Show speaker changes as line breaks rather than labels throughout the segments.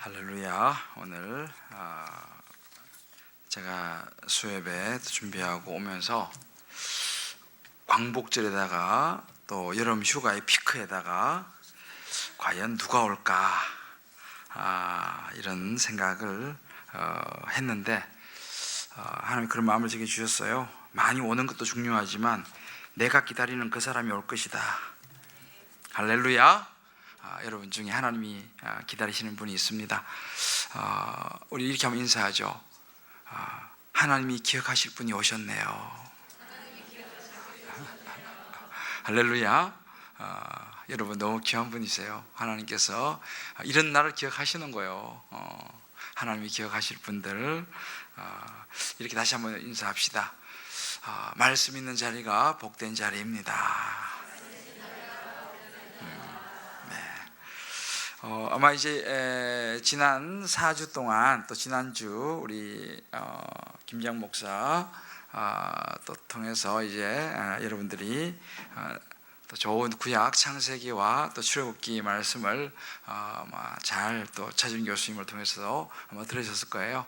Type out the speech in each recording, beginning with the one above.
할렐루야. 오늘 제가 수요예배 준비하고 오면서 광복절에다가 또 여름 휴가의 피크에다가 과연 누가 올까 이런 생각을 했는데 하나님 그런 마음을 제게 주셨어요. 많이 오는 것도 중요하지만 내가 기다리는 그 사람이 올 것이다. 할렐루야. 여러분 중에 하나님이 기다리시는 분이 있습니다. 우리 이렇게 한번 인사하죠. 하나님이 기억하실 분이 오셨네요. 할렐루야. 여러분 너무 귀한 분이세요. 하나님께서 이런 날을 기억하시는 거예요. 하나님이 기억하실 분들 이렇게 다시 한번 인사합시다. 말씀 있는 자리가 복된 자리입니다. 아마 이제 지난 4주 동안 또 지난주 우리 김장 목사 또 통해서 이제 여러분들이 또 좋은 구약 창세기와 또 출애굽기 말씀을 잘 또 차준 교수님을 통해서 아마 들으셨을 거예요.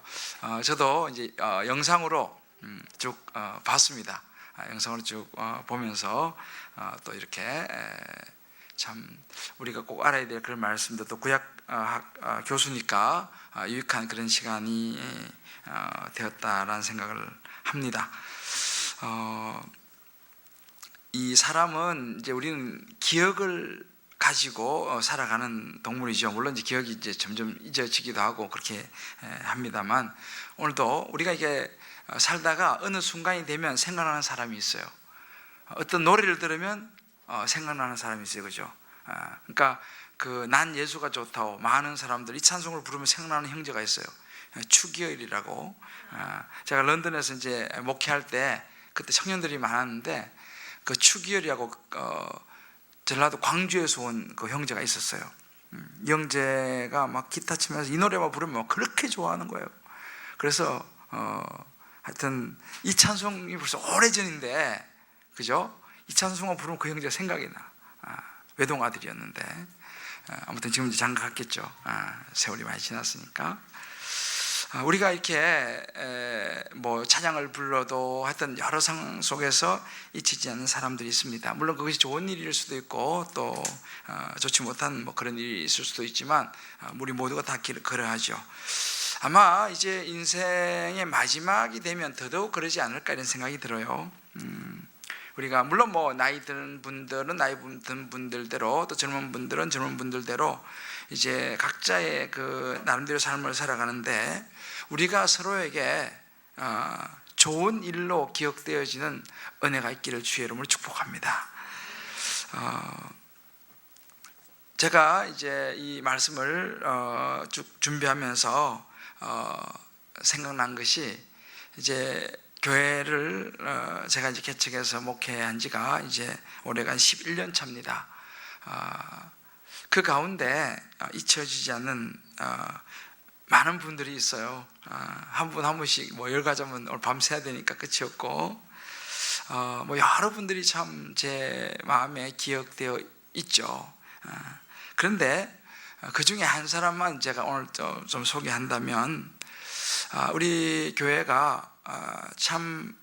저도 이제 영상으로 쭉 봤습니다. 영상으로 쭉 보면서 또 이렇게 참 우리가 꼭 알아야 될 그런 말씀도 또 구약 교수니까 유익한 그런 시간이 되었다라는 생각을 합니다. 이 사람은 이제 우리는 기억을 가지고 살아가는 동물이죠. 물론 이제 기억이 이제 점점 잊어지기도 하고 그렇게 합니다만 오늘도 우리가 이게 살다가 어느 순간이 되면 생각나는 사람이 있어요. 어떤 노래를 들으면 생각나는 사람이 있어요, 그죠? 그러니까 난 예수가 좋다고 많은 사람들이 이 찬송을 부르면 생각나는 형제가 있어요. 추기열이라고. 제가 런던에서 이제 목회할 때 그때 청년들이 많았는데 그 추기열이라고 전라도 광주에서 온 그 형제가 있었어요. 이 형제가 막 기타 치면서 이 노래만 부르면 그렇게 좋아하는 거예요. 그래서 하여튼 이 찬송이 벌써 오래전인데, 그죠? 이 찬송을 부르면 그 형제가 생각이 나. 외동 아들이었는데 아무튼 지금 이제 장가갔겠죠. 세월이 많이 지났으니까. 우리가 이렇게 뭐 찬양을 불러도 하여튼 여러 상황 속에서 잊히지 않는 사람들이 있습니다. 물론 그것이 좋은 일일 수도 있고 또 좋지 못한 뭐 그런 일이 있을 수도 있지만 우리 모두가 다 그러하죠. 아마 이제 인생의 마지막이 되면 더더욱 그러지 않을까 이런 생각이 들어요. 우리가 물론 뭐 나이 든 분들은 나이 든 분들대로 또 젊은 분들은 젊은 분들대로 이제 각자의 그 나름대로 삶을 살아가는데 우리가 서로에게 좋은 일로 기억되어지는 은혜가 있기를 주의 이름으로 축복합니다. 제가 이제 이 말씀을 쭉 준비하면서 생각난 것이 이제 교회를 제가 이제 개척해서 목회한 지가 이제 올해가 11년 차입니다. 그 가운데 잊혀지지 않는 많은 분들이 있어요. 한 분 한 분씩 뭐 열가자면 오늘 밤새야 되니까 끝이 없고 뭐 여러분들이 참 제 마음에 기억되어 있죠. 그런데 그 중에 한 사람만 제가 오늘 좀 소개한다면 우리 교회가 참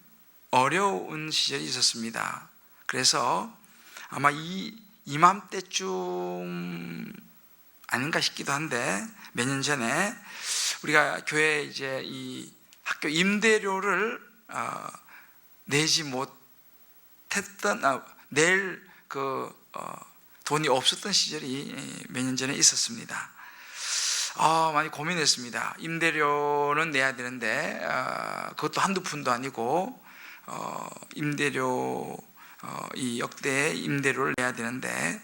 어려운 시절이 있었습니다. 그래서 아마 이맘때쯤 아닌가 싶기도 한데 몇 년 전에 우리가 교회 이제 이 학교 임대료를 내지 못했던 낼 돈이 없었던 시절이 몇 년 전에 있었습니다. 많이 고민했습니다. 임대료는 내야 되는데 그것도 한두 푼도 아니고 임대료 이 역대 임대료를 내야 되는데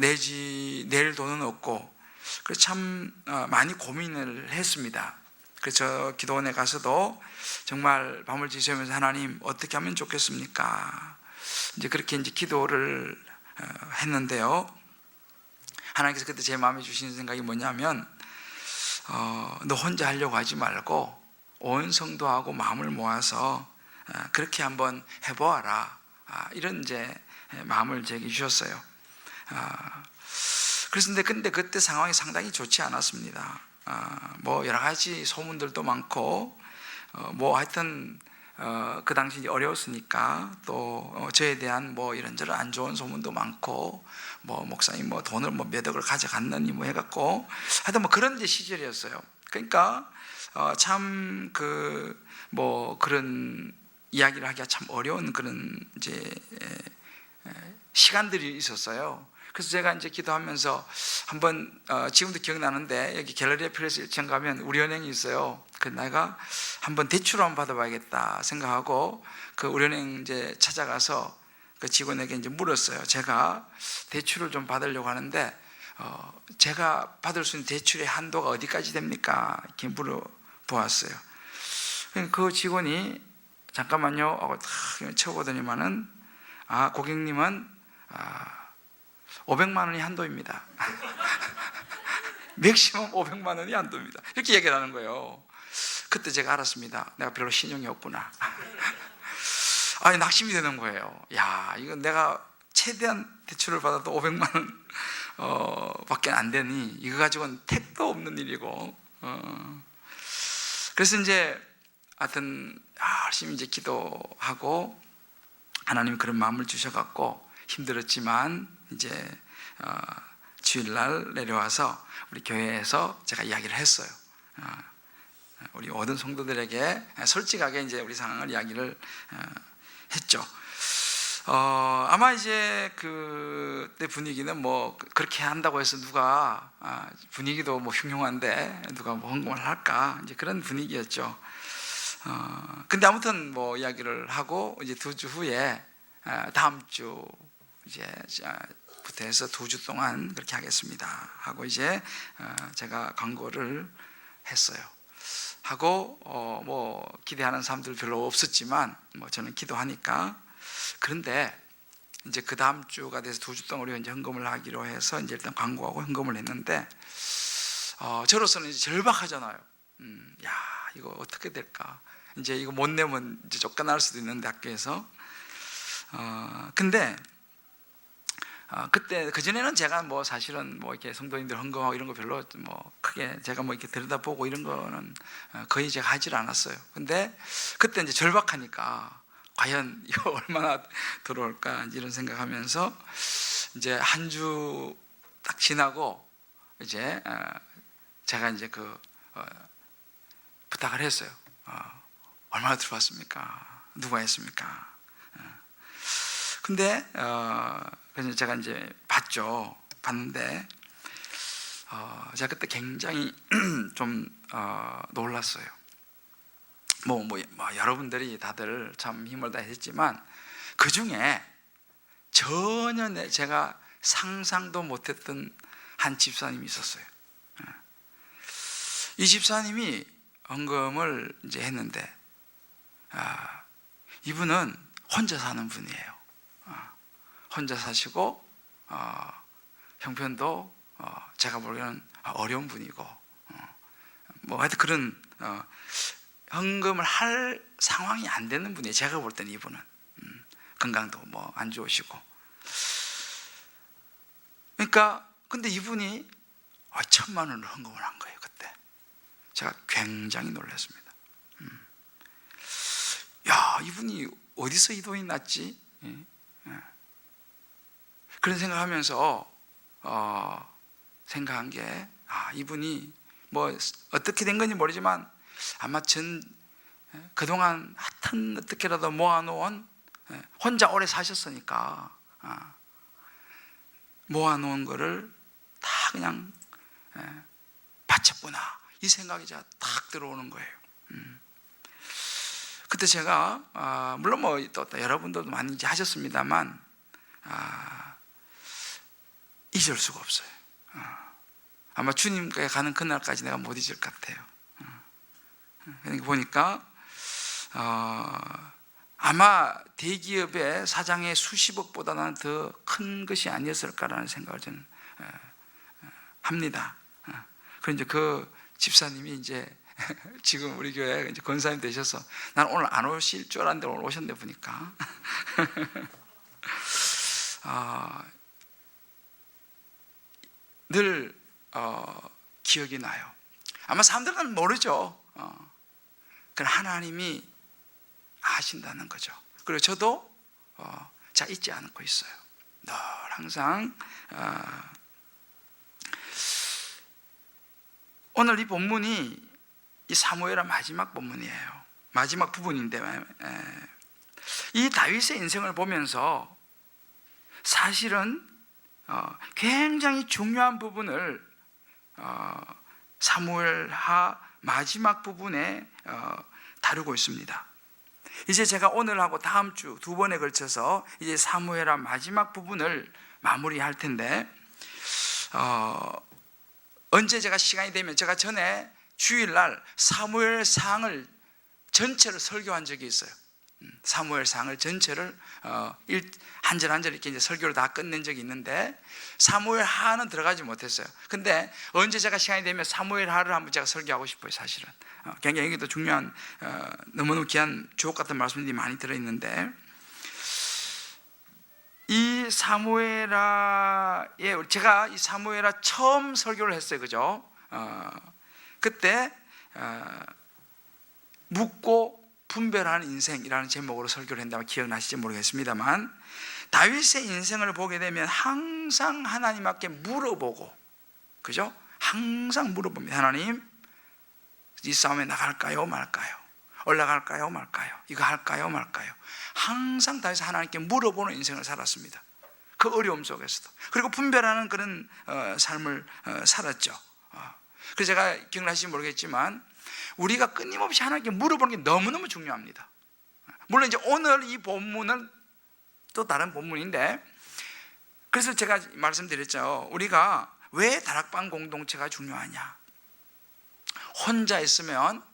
낼 돈은 없고 그래서 참 많이 고민을 했습니다. 그래서 기도원에 가서도 정말 밤을 지새우면서 하나님 어떻게 하면 좋겠습니까? 이제 그렇게 이제 기도를 했는데요. 하나님께서 그때 제 마음에 주신 생각이 뭐냐면 너 혼자 하려고 하지 말고 온 성도하고 마음을 모아서 그렇게 한번 해보아라. 이런 이제 마음을 제게 주셨어요. 그런데 그때 상황이 상당히 좋지 않았습니다. 뭐 여러 가지 소문들도 많고 뭐 하여튼 그 당시 이제 어려웠으니까 또 저에 대한 뭐 이런저런 안 좋은 소문도 많고 뭐 목사님 뭐 돈을 뭐 몇 억을 가져갔느니 뭐 해갖고 하여튼 뭐 그런 이제 시절이었어요. 그러니까 참 그 뭐 그런 이야기를 하기가 참 어려운 그런 이제 시간들이 있었어요. 그래서 제가 이제 기도하면서 한번 지금도 기억나는데 여기 갤러리아 플레이스 1층 가면 우리은행이 있어요. 그 내가 한번 대출을 한번 받아봐야겠다 생각하고 그 우리은행 이제 찾아가서 그 직원에게 이제 물었어요. 제가 대출을 좀 받으려고 하는데 제가 받을 수 있는 대출의 한도가 어디까지 됩니까? 이렇게 물어보았어요. 그 직원이 잠깐만요 하고 탁 쳐보더니만은 고객님은 500만 원이 한도입니다. 맥시멈 500만 원이 한도입니다. 이렇게 얘기를 하는 거예요. 그때 제가 알았습니다. 내가 별로 신용이 없구나. 낙심이 되는 거예요. 야, 이건 내가 최대한 대출을 받아도 500만 원 밖에 안 되니 이거 가지고는 택도 없는 일이고 그래서 이제 하여튼 열심히 이제 기도하고 하나님이 그런 마음을 주셔갖고 힘들었지만 이제 주일날 내려와서 우리 교회에서 제가 이야기를 했어요. 우리 모든 성도들에게 솔직하게 이제 우리 상황을 이야기를 했죠. 아마 이제 그때 분위기는 뭐 그렇게 한다고 해서 누가 분위기도 뭐 흉흉한데 누가 뭐 헌금을 할까 이제 그런 분위기였죠. 근데 아무튼 뭐 이야기를 하고 이제 2주 후에 다음 주 이제 부터 해서 2주 동안 그렇게 하겠습니다 하고 이제 제가 광고를 했어요. 하고 뭐 기대하는 사람들 별로 없었지만 뭐 저는 기도하니까. 그런데 이제 그 다음 주가 돼서 2주 동안 우리가 이제 헌금을 하기로 해서 이제 일단 광고하고 헌금을 했는데 저로서는 이제 절박하잖아요. 야, 이거 어떻게 될까? 이제 이거 못 내면 이제 쫓겨날 수도 있는데 학교에서. 근데 그때 그전에는 제가 뭐 사실은 뭐 이렇게 성도님들 헌금하고 이런 거 별로 뭐 크게 제가 뭐 이렇게 들여다보고 이런 거는 거의 제가 하질 않았어요. 근데 그때 이제 절박하니까 과연 이거 얼마나 들어올까 이런 생각하면서 이제 한 주 딱 지나고 이제 제가 이제 부탁을 했어요. 얼마나 들어왔습니까? 누가 했습니까? 근데 그래서 제가 이제 봤는데 제가 그때 굉장히 좀 놀랐어요. 뭐 여러분들이 다들 참 힘을 다했지만 그 중에 전혀 제가 상상도 못했던 한 집사님이 있었어요. 이 집사님이 헌금을 이제 했는데 이분은 혼자 사는 분이에요. 혼자 사시고 형편도 제가 보기에는 어려운 분이고 뭐 하여튼 그런 헌금을 할 상황이 안 되는 분이에요. 제가 볼 때는 이분은 건강도 뭐 안 좋으시고 그러니까 근데 이분이 1,000만 원을 헌금을 한 거예요. 그때 제가 굉장히 놀랐습니다. 야, 이분이 어디서 이 돈이 났지? 그런 생각하면서 생각한 게 이분이 뭐 어떻게 된 건지 모르지만 아마 그동안 하여튼 어떻게라도 모아놓은 혼자 오래 사셨으니까 모아놓은 거를 다 그냥 바쳤구나 이 생각이 제가 탁 들어오는 거예요. 그때 제가 물론 뭐 또 여러분들도 많이 이제 하셨습니다만 잊을 수가 없어요. 아마 주님께 가는 그날까지 내가 못 잊을 것 같아요. 그러니까 보니까 아마 대기업의 사장의 수십억보다는 더 큰 것이 아니었을까라는 생각을 저는 합니다. 그런데 이제 그 집사님이 이제 지금 우리 교회 이제 권사님 되셔서 난 오늘 안 오실 줄 알았는데 오늘 오셨네 보니까 늘 기억이 나요. 아마 사람들은 모르죠. 그건 하나님이 아신다는 거죠. 그리고 저도 잘 잊지 않고 있어요. 늘 항상 오늘 이 본문이 이 사무엘의 마지막 본문이에요. 마지막 부분인데 이 다윗의 인생을 보면서 사실은 굉장히 중요한 부분을 사무엘하 마지막 부분에 다루고 있습니다. 이제 제가 오늘하고 다음 주 두 번에 걸쳐서 이제 사무엘하 마지막 부분을 마무리할 텐데 언제 제가 시간이 되면 제가 전에 주일날 사무엘상을 전체를 설교한 적이 있어요. 사무엘상을 전체를 한 절 한 절 이렇게 이제 설교를 다 끝낸 적이 있는데 사무엘하는 들어가지 못했어요. 근데 언제 제가 시간이 되면 사무엘하를 한번 제가 설교하고 싶어요. 사실은 굉장히 여기도 중요한 너무너무 귀한 주옥 같은 말씀들이 많이 들어있는데 이 사무엘하에 제가 이 사무엘하 처음 설교를 했어요. 그죠? 그때 묻고 분별하는 인생이라는 제목으로 설교를 했다면 기억나실지 모르겠습니다만 다윗의 인생을 보게 되면 항상 하나님 앞에 물어보고, 그죠? 항상 물어봅니다. 하나님, 이 싸움에 나갈까요 말까요? 올라갈까요 말까요? 이거 할까요 말까요? 항상 다윗은 하나님께 물어보는 인생을 살았습니다. 그 어려움 속에서도. 그리고 분별하는 그런 삶을 살았죠. 그래서 제가 기억나실지 모르겠지만 우리가 끊임없이 하나님께 물어보는 게 너무너무 중요합니다. 물론 이제 오늘 이 본문은 또 다른 본문인데, 그래서 제가 말씀드렸죠. 우리가 왜 다락방 공동체가 중요하냐? 혼자 있으면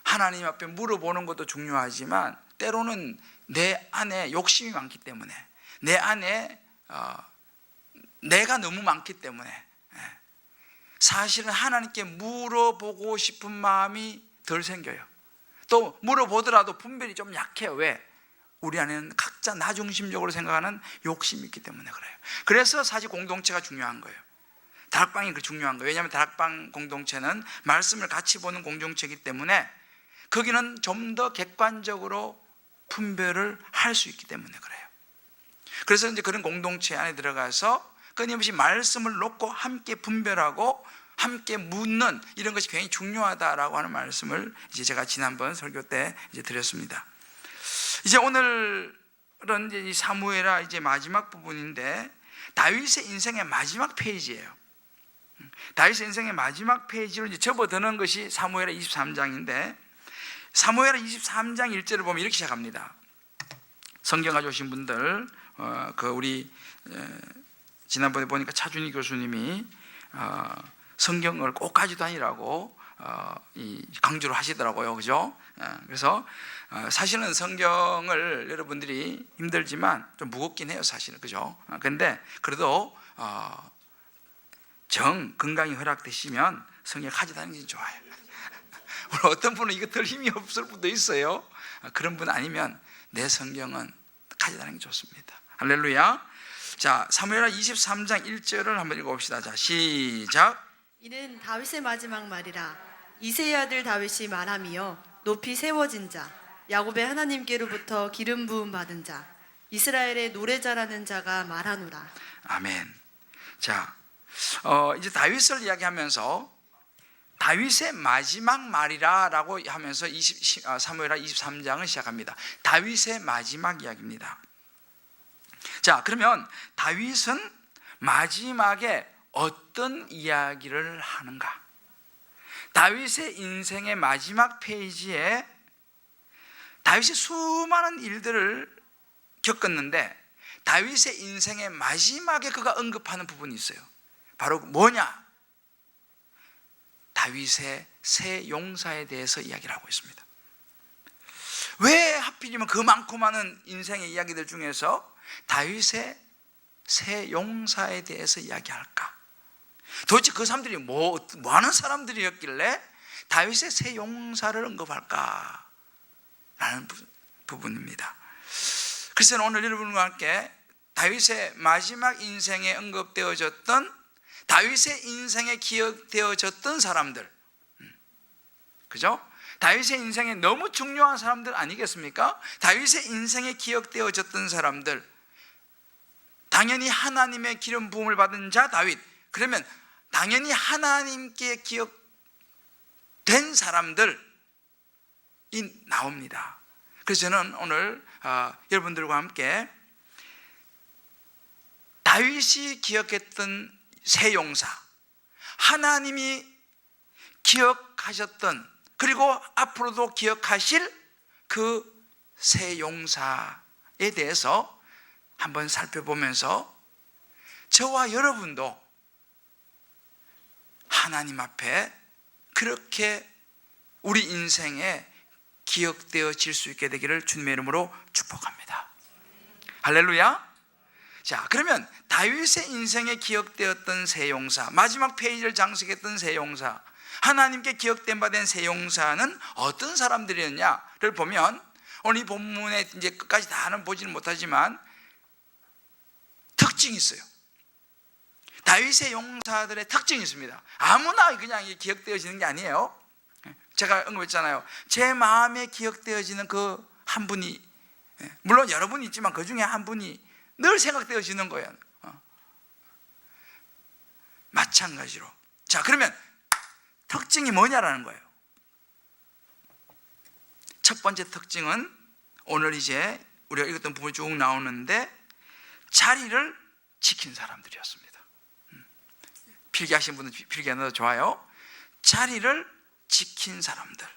하나님 앞에 물어보는 것도 중요하지만 때로는 내 안에 욕심이 많기 때문에, 내 안에 내가 너무 많기 때문에 사실은 하나님께 물어보고 싶은 마음이 덜 생겨요. 또 물어보더라도 분별이 좀 약해요. 왜? 우리 안에는 각자 나 중심적으로 생각하는 욕심이 있기 때문에 그래요. 그래서 사실 공동체가 중요한 거예요. 다락방이 중요한 거예요. 왜냐하면 다락방 공동체는 말씀을 같이 보는 공동체이기 때문에 거기는 좀 더 객관적으로 분별을 할 수 있기 때문에 그래요. 그래서 이제 그런 공동체 안에 들어가서 끊임없이 말씀을 놓고 함께 분별하고 함께 묻는 이런 것이 굉장히 중요하다라고 하는 말씀을 이제 제가 지난번 설교 때 이제 드렸습니다. 이제 오늘은 이제 이 사무엘하 이제 마지막 부분인데 다윗의 인생의 마지막 페이지예요. 다윗의 인생의 마지막 페이지로 이제 접어드는 것이 사무엘하 23장인데 사무엘하 23장 1절을 보면 이렇게 시작합니다. 성경 가져오신 분들 우리 지난번에 보니까 차준희 교수님이 성경을 꼭 가져다니라고 강조를 하시더라고요. 그죠? 그래서 사실은 성경을 여러분들이 힘들지만 좀 무겁긴 해요. 사실은. 그죠? 근데 그래도 건강이 허락되시면 성경 가져다니는 게 좋아요. 물론 어떤 분은 이거 덜 힘이 없을 분도 있어요. 그런 분 아니면 내 성경은 가져다니는 게 좋습니다. 할렐루야. 자, 사무엘하 23장 1절을 한번 읽어봅시다. 자, 시작.
이는 다윗의 마지막 말이라. 이새의 아들 다윗이 말하며 높이 세워진 자, 야곱의 하나님께로부터 기름 부음 받은 자, 이스라엘의 노래 잘하는 자가 말하노라.
아멘. 자, 이제 다윗을 이야기하면서 다윗의 마지막 말이라라고 하면서 사무엘하 23장을 시작합니다. 다윗의 마지막 이야기입니다. 자, 그러면 다윗은 마지막에 어떤 이야기를 하는가? 다윗의 인생의 마지막 페이지에 다윗이 수많은 일들을 겪었는데 다윗의 인생의 마지막에 그가 언급하는 부분이 있어요. 바로 뭐냐? 다윗의 새 용사에 대해서 이야기를 하고 있습니다. 왜 하필이면 그 많고 많은 인생의 이야기들 중에서 다윗의 새 용사에 대해서 이야기할까? 도대체 그 사람들이 뭐 하는 사람들이었길래 다윗의 새 용사를 언급할까? 라는 부분입니다. 그래서 오늘 여러분과 함께 다윗의 마지막 인생에 언급되어졌던 다윗의 인생에 기억되어졌던 사람들, 그죠? 다윗의 인생에 너무 중요한 사람들 아니겠습니까? 다윗의 인생에 기억되어졌던 사람들, 당연히 하나님의 기름 부음을 받은 자 다윗, 그러면 당연히 하나님께 기억된 사람들이 나옵니다. 그래서 저는 오늘 여러분들과 함께 다윗이 기억했던 새 용사, 하나님이 기억하셨던, 그리고 앞으로도 기억하실 그 새 용사에 대해서 한번 살펴보면서 저와 여러분도 하나님 앞에 그렇게 우리 인생에 기억되어질 수 있게 되기를 주님의 이름으로 축복합니다. 할렐루야. 자, 그러면 다윗의 인생에 기억되었던 새 용사, 마지막 페이지를 장식했던 새 용사, 하나님께 기억된 바 된 새 용사는 어떤 사람들이었냐를 보면, 오늘 이 본문에 이제 끝까지 다는 보지는 못하지만 특징이 있어요. 다윗의 용사들의 특징이 있습니다. 아무나 그냥 기억되어지는 게 아니에요. 제가 언급했잖아요. 제 마음에 기억되어지는 그 한 분이, 물론 여러 분이 있지만 그 중에 한 분이 늘 생각되어지는 거예요. 마찬가지로. 자, 그러면 특징이 뭐냐라는 거예요. 첫 번째 특징은 오늘 이제 우리가 읽었던 부분이 쭉 나오는데, 자리를 지킨 사람들이었습니다. 필기하신 분은 필기해 넣어도 좋아요. 자리를 지킨 사람들.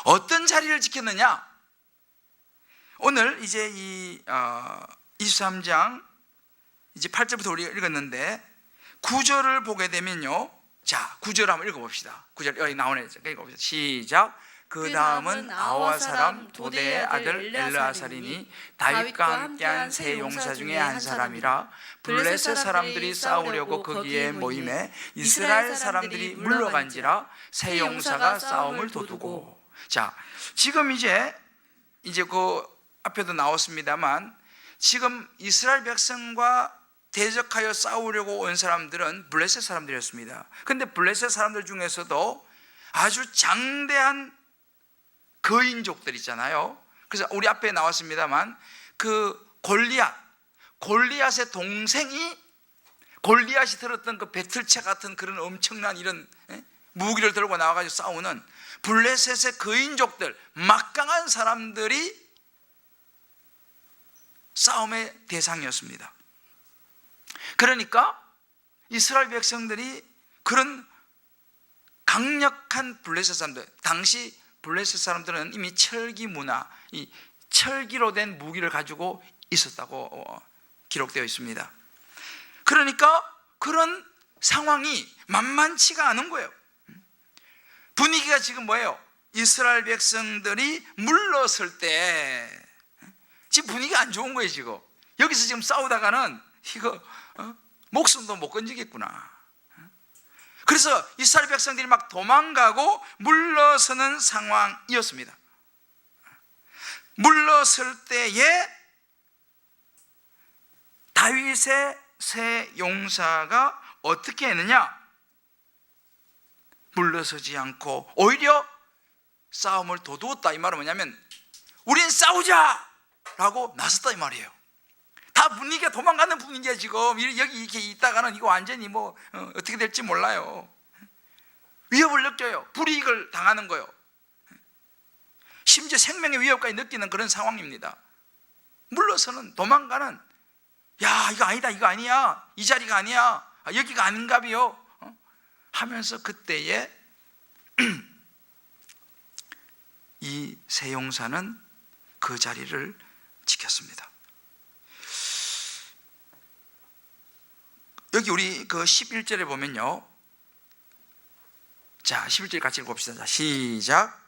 어떤 자리를 지켰느냐? 오늘 이제 이 23장 이제 8절부터 우리가 읽었는데 9절을 보게 되면요, 자, 9절 한번 읽어봅시다. 9절 여기 나오네요. 읽어봅시다. 시작. 그 다음은 아와 사람 도대의 아들 엘르아살이니 다윗과 함께한 세 용사 중에 한 사람이라. 블레셋 사람들이 싸우려고 거기에 모임에 이스라엘 사람들이 물러간지라. 세 용사가 싸움을 도두고. 자, 지금 이제 그 앞에도 나왔습니다만, 지금 이스라엘 백성과 대적하여 싸우려고 온 사람들은 블레셋 사람들이었습니다. 그런데 블레셋 사람들 중에서도 아주 장대한 거인족들 있잖아요. 그래서 우리 앞에 나왔습니다만, 그 골리앗의 동생이, 골리앗이 들었던 그 배틀채 같은 그런 엄청난 이런 무기를 들고 나와가지고 싸우는 블레셋의 거인족들, 막강한 사람들이 싸움의 대상이었습니다. 그러니까 이스라엘 백성들이 그런 강력한 블레셋 사람들, 당시 블레셋 사람들은 이미 철기 문화, 이 철기로 된 무기를 가지고 있었다고 기록되어 있습니다. 그러니까 그런 상황이 만만치가 않은 거예요. 분위기가 지금 뭐예요? 이스라엘 백성들이 물러설 때 지금 분위기가 안 좋은 거예요. 지금 여기서 지금 싸우다가는 이거 목숨도 못 건지겠구나. 그래서 이스라엘 백성들이 막 도망가고 물러서는 상황이었습니다. 물러설 때에 다윗의 세 용사가 어떻게 했느냐? 물러서지 않고 오히려 싸움을 도두었다. 이 말은 뭐냐면, 우린 싸우자! 라고 나섰다 이 말이에요. 다 분위기가 도망가는 분위기야. 지금 여기 이렇게 있다가는 이거 완전히 어떻게 될지 몰라요. 위협을 느껴요. 불이익을 당하는 거예요. 심지어 생명의 위협까지 느끼는 그런 상황입니다. 물러서는, 도망가는, 야, 이거 아니다, 이거 아니야, 이 자리가 아니야, 여기가 아닌가비요 하면서 그때에 이 세 용사는 그 자리를 지켰습니다. 여기 우리 그 11절에 보면요, 자, 11절 같이 읽어봅시다. 자, 시작.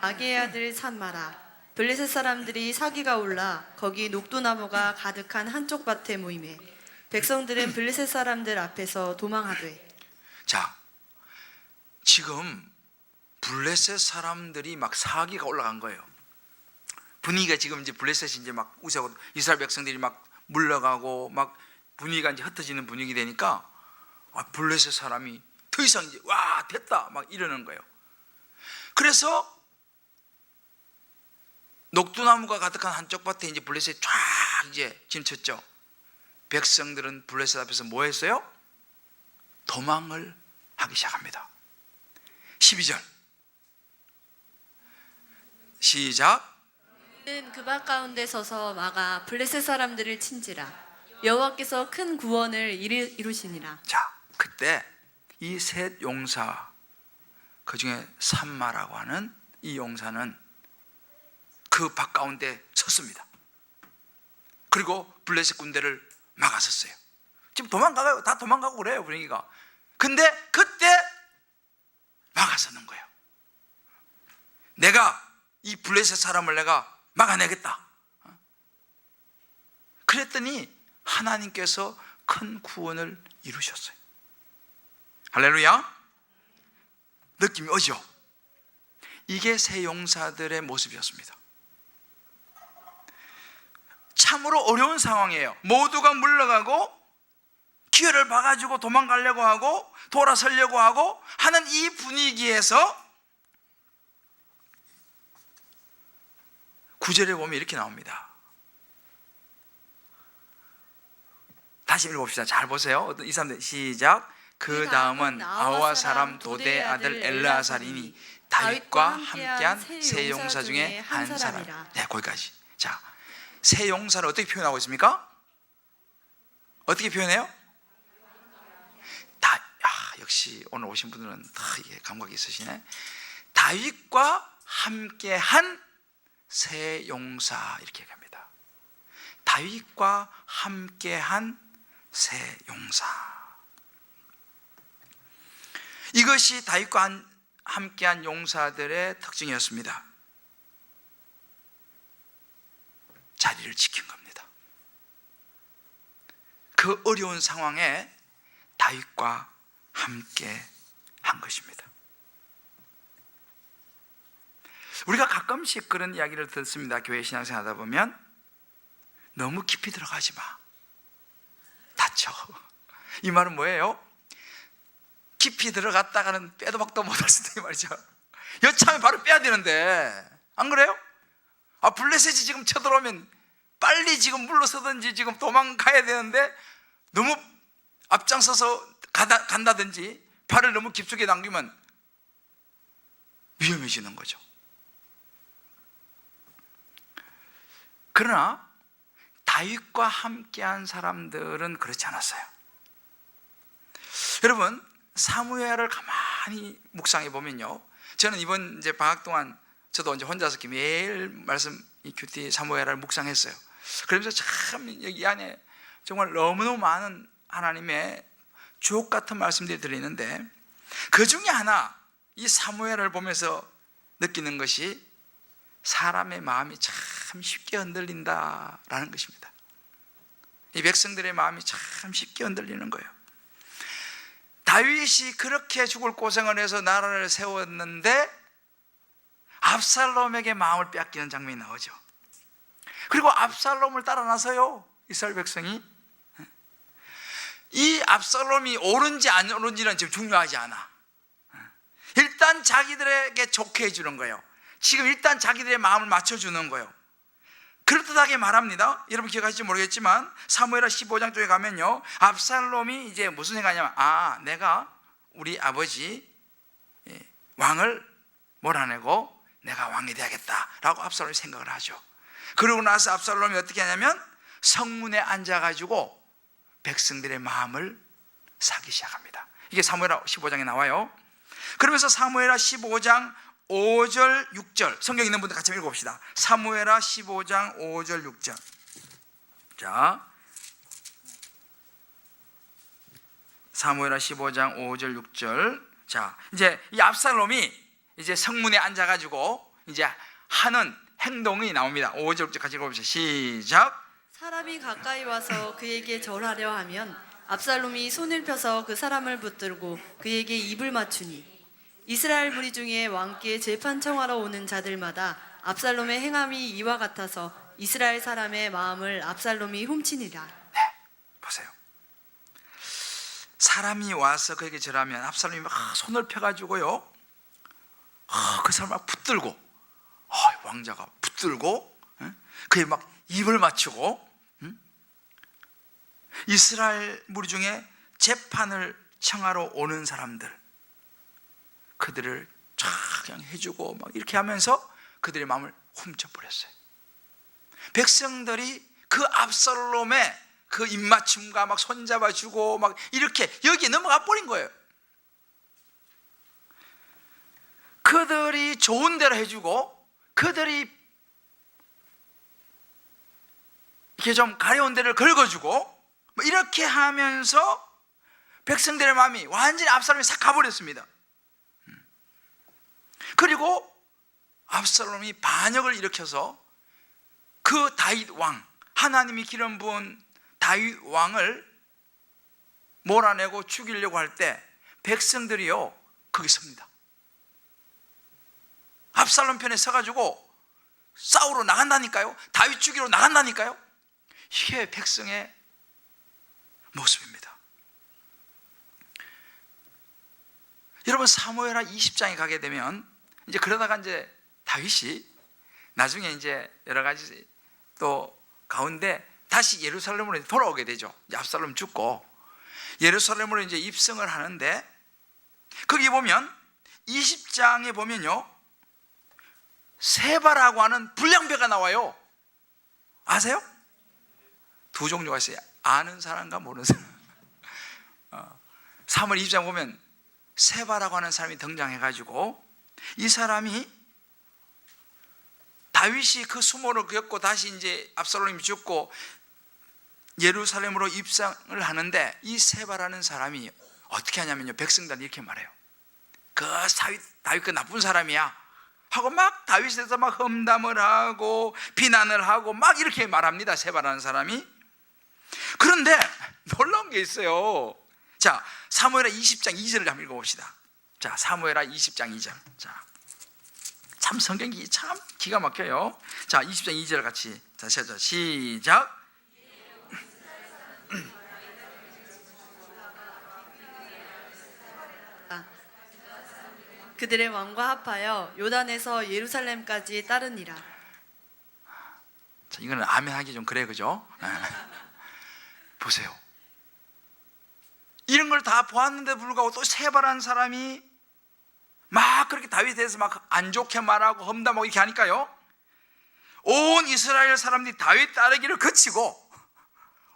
아게의 아들 산마라. 블레셋 사람들이 사기가 올라 거기 녹두나무가 가득한 한쪽 밭에 모이매 백성들은 블레셋 사람들 앞에서 도망하되. 자,
지금 블레셋 사람들이 막 사기가 올라간 거예요. 분위기가 지금 이제 블레셋이 이제 막 우세하고 이스라엘 백성들이 막 물러가고 막 분위기가 이제 흩어지는 분위기 되니까 블레셋 사람이 더 이상 이제 와 됐다 막 이러는 거예요. 그래서 녹두나무가 가득한 한쪽 밭에 이제 블레셋이 쫙 이제 진쳤죠. 백성들은 블레셋 앞에서 뭐 했어요? 도망을 하기 시작합니다. 12절 시작.
그는 그 밭 가운데 서서 막아 블레셋 사람들을 친지라. 여호와께서 큰 구원을 이루시니라.
자, 그때 이 셋 용사, 그 중에 삼마라고 하는 이 용사는 그 밭 가운데 섰습니다. 그리고 블레셋 군대를 막았었어요. 지금 도망가요. 다 도망가고 그래요, 분위기가. 근데 그때 막아서는 거예요. 내가 이 블레셋 사람을 내가 막아내겠다. 그랬더니 하나님께서 큰 구원을 이루셨어요. 할렐루야. 느낌이 오죠? 이게 세 용사들의 모습이었습니다. 참으로 어려운 상황이에요. 모두가 물러가고 기회를 봐가지고 도망가려고 하고 돌아서려고 하고 하는 이 분위기에서 9절에 보면 이렇게 나옵니다. 다시 읽어봅시다. 잘 보세요. 2, 3절 시작. 그 다음은 아호와 사람 도대의 아들 엘르아살이니 다윗과 함께한 세 용사 중에 한 사람. 네, 거기까지. 자, 세 용사를 어떻게 표현하고 있습니까? 어떻게 표현해요? 역시 오늘 오신 분들은 다 이게 감각이 있으시네. 다윗과 함께한 세 용사 이렇게 얘기합니다. 다윗과 함께한 세 용사. 이것이 다윗과 함께한 용사들의 특징이었습니다. 자리를 지킨 겁니다. 그 어려운 상황에 다윗과 함께 한 것입니다. 우리가 가끔씩 그런 이야기를 듣습니다. 교회 신앙생활 하다 보면 너무 깊이 들어가지 마. 다쳐. 이 말은 뭐예요? 깊이 들어갔다가는 빼도 박도 못할 수도 있는 말이죠. 여차하면 바로 빼야 되는데 안 그래요? 블레셋이 지금 쳐들어오면 빨리 지금 물러서든지 지금 도망가야 되는데 너무 앞장서서 간다든지 발을 너무 깊숙이 남기면 위험해지는 거죠. 그러나 다윗과 함께한 사람들은 그렇지 않았어요. 여러분, 사무엘을 가만히 묵상해 보면요, 저는 이번 이제 방학 동안 저도 이제 혼자서 매일 말씀 이 큐티 사무엘을 묵상했어요. 그러면서 참 여기 안에 정말 너무너무 많은 하나님의 주옥 같은 말씀들이 들리는데 그 중에 하나, 이 사무엘을 보면서 느끼는 것이 사람의 마음이 참 쉽게 흔들린다라는 것입니다. 이 백성들의 마음이 참 쉽게 흔들리는 거예요. 다윗이 그렇게 죽을 고생을 해서 나라를 세웠는데 압살롬에게 마음을 빼앗기는 장면이 나오죠. 그리고 압살롬을 따라 나서요, 이스라엘 백성이. 이 압살롬이 옳은지 안 옳은지는 지금 중요하지 않아. 일단 자기들에게 좋게 해주는 거예요. 지금 일단 자기들의 마음을 맞춰주는 거예요. 그럴듯하게 말합니다. 여러분 기억하실지 모르겠지만 사무엘하 15장 쪽에 가면요, 압살롬이 이제 무슨 생각하냐면, 내가 우리 아버지 왕을 몰아내고 내가 왕이 돼야겠다라고 압살롬이 생각을 하죠. 그러고 나서 압살롬이 어떻게 하냐면 성문에 앉아가지고 백성들의 마음을 사기 시작합니다. 이게 사무엘하 15장에 나와요. 그러면서 사무엘하 15장 5절 6절 성경 있는 분들 같이 읽어봅시다. 사무엘하 15장 5절 6절. 자, 사무엘하 15장 5절 6절. 자, 이제 이 압살롬이 이제 성문에 앉아가지고 이제 하는 행동이 나옵니다. 5절 6절 같이 읽어봅시다. 시작.
사람이 가까이 와서 그에게 절하려 하면 압살롬이 손을 펴서 그 사람을 붙들고 그에게 입을 맞추니 이스라엘 무리 중에 왕께 재판 청하러 오는 자들마다 압살롬의 행함이 이와 같아서 이스라엘 사람의 마음을 압살롬이 훔치니라.
네, 보세요. 사람이 와서 그에게 절하면 압살롬이 막 손을 펴가지고요, 그 사람 막 붙들고, 왕자가 붙들고 그에 막 입을 맞추고, 이스라엘 무리 중에 재판을 청하러 오는 사람들, 그들을 쫙 그냥 해주고 막 이렇게 하면서 그들의 마음을 훔쳐버렸어요. 백성들이 그 압살롬의 그 입맞춤과 막 손잡아주고 막 이렇게 여기에 넘어가 버린 거예요. 그들이 좋은 대로 해주고, 그들이 이렇게 좀 가려운 데를 긁어주고 뭐 이렇게 하면서 백성들의 마음이 완전히 압살롬이 싹 가버렸습니다. 그리고 압살롬이 반역을 일으켜서 그 다윗 왕, 하나님이 기름 부은 다윗 왕을 몰아내고 죽이려고 할 때 백성들이요 거기 섭니다. 압살롬 편에 서가지고 싸우러 나간다니까요. 다윗 죽이러 나간다니까요. 이게 백성의 모습입니다. 여러분, 사무엘하 20장에 가게 되면 이제 그러다가 이제 다윗이 나중에 이제 여러 가지 또 가운데 다시 예루살렘으로 돌아오게 되죠. 압살롬 죽고 예루살렘으로 이제 입성을 하는데, 거기 보면 20장에 보면요, 세바라고 하는 불량배가 나와요. 아세요? 두 종류가 있어요. 아는 사람과 모르는 사람. 사무엘 20장 보면 세바라고 하는 사람이 등장해가지고, 이 사람이 다윗이 그 수모를 겪고 다시 이제 압살롬이 죽고 예루살렘으로 입성을 하는데, 이 세바라는 사람이 어떻게 하냐면요, 백성들한테 이렇게 말해요. 그 다윗 그 나쁜 사람이야 하고 막 다윗에 대해서 막 험담을 하고 비난을 하고 막 이렇게 말합니다, 세바라는 사람이. 그런데 놀라운 게 있어요. 자, 사무엘하 20장 2절을 한번 읽어봅시다. 자, 사무엘하 20장 2절. 자, 참 성경이 참 기가 막혀요. 자, 20장 2절 같이 다시 하죠. 시작.
그들의 왕과 합하여 요단에서 예루살렘까지 따르니라.
자, 이거는 아멘 하기 좀 그래, 그죠? 보세요. 이런 걸 다 보았는데 불구하고 또 세바라는 사람이 막 그렇게 다윗에 대해서 막 안 좋게 말하고 험담하고 이렇게 하니까요, 온 이스라엘 사람들이 다윗 따르기를 거치고,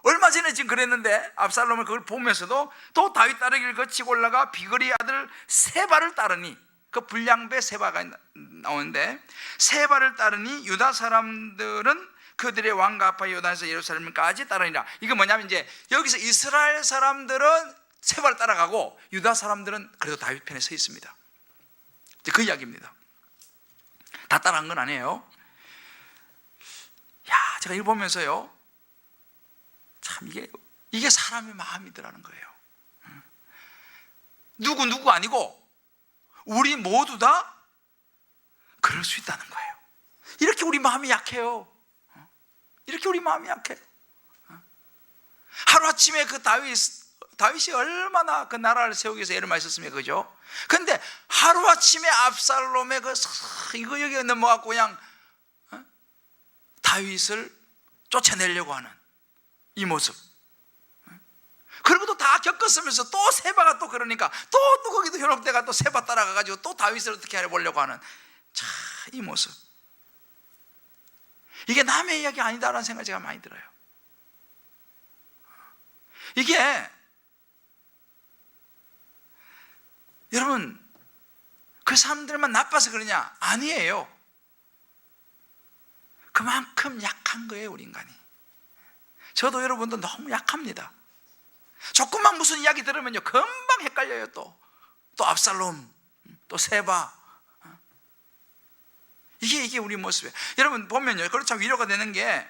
얼마 전에 지금 그랬는데 압살롬을 그걸 보면서도 또 다윗 따르기를 거치고 올라가 비거리 아들 세바를 따르니, 그 불량배 세바가 나오는데, 세바를 따르니 유다 사람들은 그들의 왕과 합하여 요단에서 예루살렘까지 따르니라. 이거 뭐냐면 이제 여기서 이스라엘 사람들은 세바를 따라가고 유다 사람들은 그래도 다윗 편에 서 있습니다. 이제 그 이야기입니다. 다 따라간 건 아니에요. 야, 제가 이거 보면서요, 참 이게 사람의 마음이더라는 거예요. 누구 아니고 우리 모두 다 그럴 수 있다는 거예요. 이렇게 우리 마음이 약해요. 이렇게 우리 마음이 약해요. 하루아침에 그 다윗이 얼마나 그 나라를 세우기 위해서 애를 많이 썼습니까? 그죠? 근데 하루아침에 압살롬의 이거 여기 넘어갖고 그냥 다윗을 쫓아내려고 하는 이 모습. 그리고 또 다 겪었으면서 또 세바가 또 그러니까 또 거기도 현혹대가 또 세바 따라가가지고 또 다윗을 어떻게 해보려고 하는 참 이 모습. 이게 남의 이야기 아니다라는 생각이 제가 많이 들어요. 이게 여러분 그 사람들만 나빠서 그러냐? 아니에요. 그만큼 약한 거예요, 우리 인간이. 저도 여러분도 너무 약합니다. 조금만 무슨 이야기 들으면요 금방 헷갈려요. 또 압살롬, 또 세바. 이게 우리 모습이에요. 여러분 보면요, 그렇죠, 참 위로가 되는 게,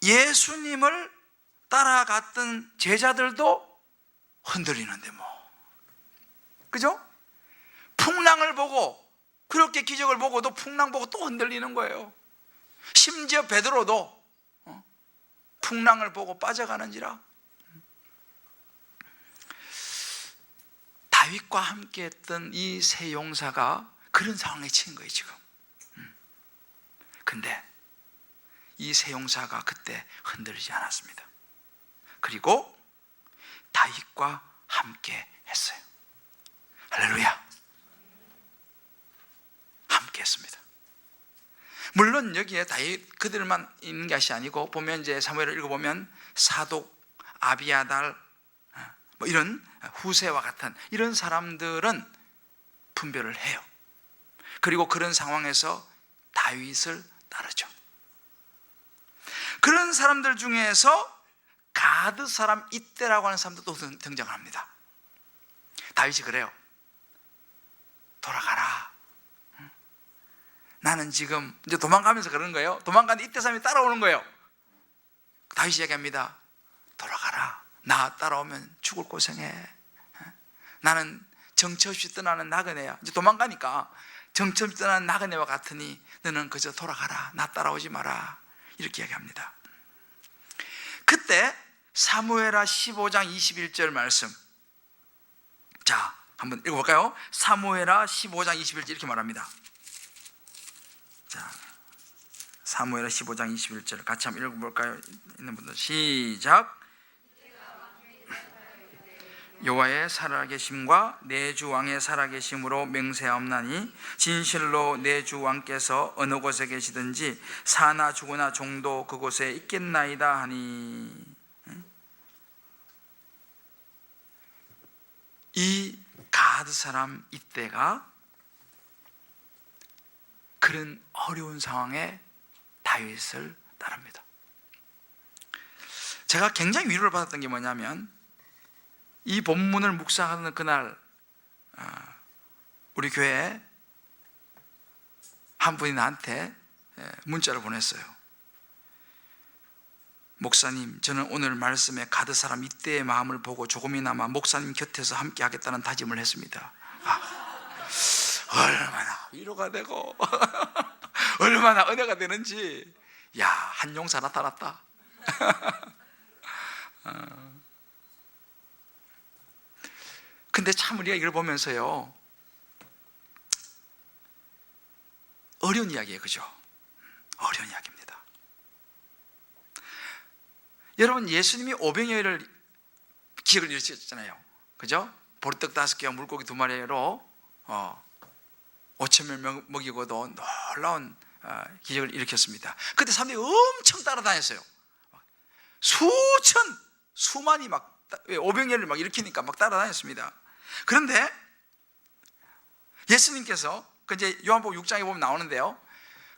예수님을 따라갔던 제자들도 흔들리는데 그죠? 풍랑을 보고, 그렇게 기적을 보고도 풍랑 보고 또 흔들리는 거예요. 심지어 베드로도 풍랑을 보고 빠져가는지라 다윗과 함께했던 이 세 용사가 그런 상황에 처한 거예요 지금. 근데 이 세 용사가 그때 흔들리지 않았습니다. 그리고 다윗과 함께 했어요. 할렐루야. 함께 했습니다. 물론 여기에 다윗 그들만 있는 것이 아니고 보면 이제 사무엘을 읽어보면 사독, 아비아달 뭐 이런 후세와 같은 이런 사람들은 분별을 해요. 그리고 그런 상황에서 다윗을 따르죠. 그런 사람들 중에서 가드 사람 이때라고 하는 사람도 또 등장합니다. 다윗이 그래요. 돌아가라. 나는 지금 이제 도망가면서 그러는 거예요. 도망가는데 이때 사람이 따라오는 거예요. 다윗이 얘기합니다. 돌아가라. 나 따라오면 죽을 고생해. 나는 정처 없이 떠나는 나그네야. 이제 도망가니까 정처 없이 떠나는 나그네와 같으니 너는 그저 돌아가라. 나 따라오지 마라. 이렇게 얘기합니다. 그때 사무엘하 15장 21절 말씀, 자 한번 읽어볼까요? 사무엘하 15장 21절 이렇게 말합니다. 자, 사무엘하 15장 21절 같이 한번 읽어볼까요? 있는 분들 시작. 여호와의 살아계심과 내 주 왕의 살아계심으로 맹세하옵나니 진실로 내 주 왕께서 어느 곳에 계시든지 사나 죽으나 종도 그곳에 있겠나이다 하니. 이 가드 사람 이때가 그런 어려운 상황에 다윗을 따릅니다. 제가 굉장히 위로를 받았던 게 뭐냐면 이 본문을 묵상하는 그날 우리 교회에 한 분이 나한테 문자를 보냈어요. 목사님, 저는 오늘 말씀에 가드 사람 이때의 마음을 보고 조금이나마 목사님 곁에서 함께 하겠다는 다짐을 했습니다. 얼마나 위로가 되고 얼마나 은혜가 되는지. 야, 한 용사 나타났다. 근데 참 우리가 이걸 보면서요, 어려운 이야기예요. 그죠? 어려운 이야기입니다. 여러분, 예수님이 오병이어를 기적을 일으켰잖아요. 그죠? 보리떡 5개와 물고기 2마리로 5,000명 먹이고도 놀라운 기적을 일으켰습니다. 그때 사람들이 엄청 따라다녔어요. 수만이 막 오병이어를 막 일으키니까 막 따라다녔습니다. 그런데 예수님께서 이제 요한복음 6장에 보면 나오는데요.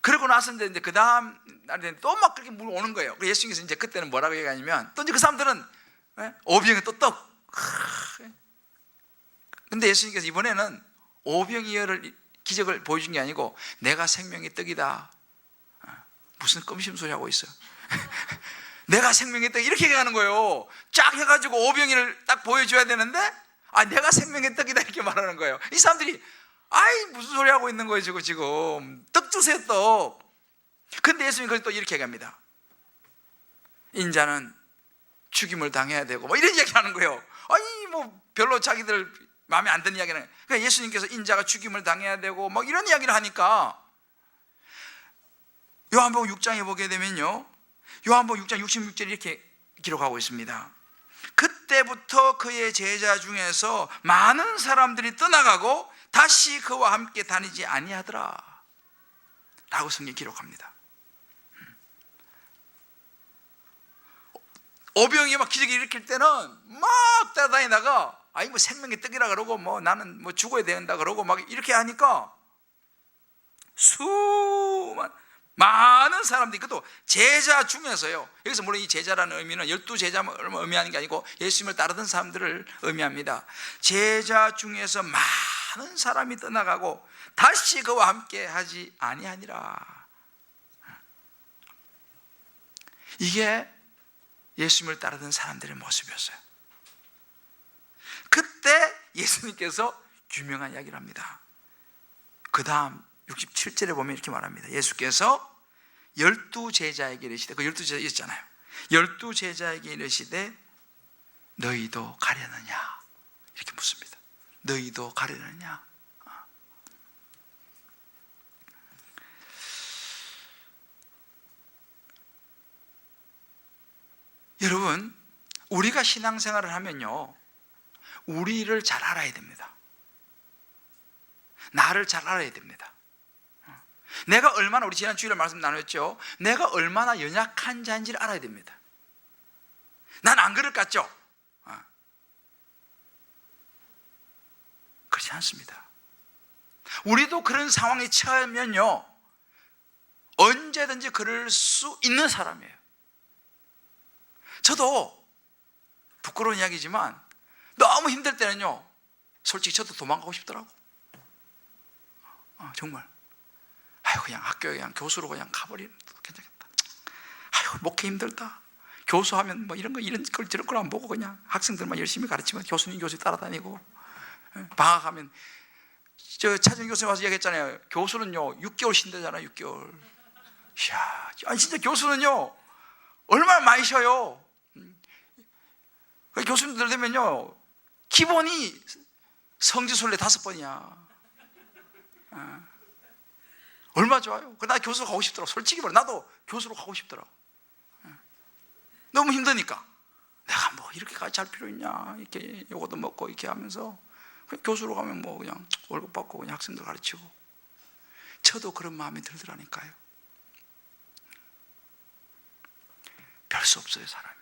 그러고 나서 이제 그 다음 날에 또 막 그렇게 물 오는 거예요. 예수님께서 이제 그때는 뭐라고 얘기하냐면 또 이제 그 사람들은 오병이어 또 떡. 근데 예수님께서 이번에는 오병이어를 기적을 보여준 게 아니고 내가 생명의 떡이다. 무슨 껌심 소리 하고 있어요. 내가 생명의 떡 이렇게 얘기하는 거예요. 쫙 해가지고 오병이를 딱 보여줘야 되는데 내가 생명의 떡이다 이렇게 말하는 거예요. 이 사람들이 무슨 소리 하고 있는 거예요 지금. 떡 주세요 떡. 근데 예수님이 그걸 또 이렇게 얘기합니다. 인자는 죽임을 당해야 되고 뭐 이런 이야기 하는 거예요. 뭐 별로 자기들 마음에 안 드는 이야기는. 그러니까 예수님께서 인자가 죽임을 당해야 되고 막 이런 이야기를 하니까 요한복음 6장에 보게 되면요, 요한복음 6장 66절에 이렇게 기록하고 있습니다. 그때부터 그의 제자 중에서 많은 사람들이 떠나가고 다시 그와 함께 다니지 아니하더라 라고 성경이 기록합니다. 오병이 막 기적을 일으킬 때는 막 따라다니다가 뭐 생명의 떡이라 그러고 뭐 나는 뭐 죽어야 된다 그러고 막 이렇게 하니까 많은 사람들이, 그것도 제자 중에서요. 여기서 물론 이 제자라는 의미는 12제자를 의미하는 게 아니고 예수님을 따르던 사람들을 의미합니다. 제자 중에서 많은 사람이 떠나가고 다시 그와 함께 하지 아니하니라. 이게 예수님을 따르던 사람들의 모습이었어요. 그때 예수님께서 유명한 이야기를 합니다. 그 다음 67절에 보면 이렇게 말합니다. 예수께서 12제자에게 이르시되, 그 12제자 있잖아요. 12제자에게 이르시되 너희도 가려느냐 이렇게 묻습니다. 너희도 가려느냐? 여러분, 우리가 신앙생활을 하면요, 우리를 잘 알아야 됩니다. 나를 잘 알아야 됩니다. 내가 얼마나, 우리 지난 주일에 말씀 나눴죠, 내가 얼마나 연약한 자인지를 알아야 됩니다. 난 안 그럴 것 같죠? 그렇지 않습니다. 우리도 그런 상황에 처하면요, 언제든지 그럴 수 있는 사람이에요. 저도 부끄러운 이야기지만 너무 힘들 때는요, 솔직히 저도 도망가고 싶더라고. 정말. 아유, 그냥 학교에 그냥 교수로 그냥 가버리면 괜찮겠다. 아유, 목회 힘들다. 교수하면 뭐 이런 걸 저런 걸 안 보고 그냥 학생들만 열심히 가르치면 교수님 따라다니고, 방학하면 저 차준 교수님 와서 얘기했잖아요. 교수는요 6개월 쉰다잖아요. 6개월. 이야, 아니 진짜 교수는요 얼마나 많이 쉬어요. 교수님들 되면요 기본이 성지순례 5번이야. 얼마 좋아요. 나 교수로 가고 싶더라고. 솔직히 말해, 나도 교수로 가고 싶더라고. 너무 힘드니까 내가 뭐 이렇게까지 잘 필요 있냐, 이렇게 요것도 먹고 이렇게 하면서 그냥 교수로 가면 뭐 그냥 월급 받고 그냥 학생들 가르치고. 저도 그런 마음이 들더라니까요. 별 수 없어요, 사람이.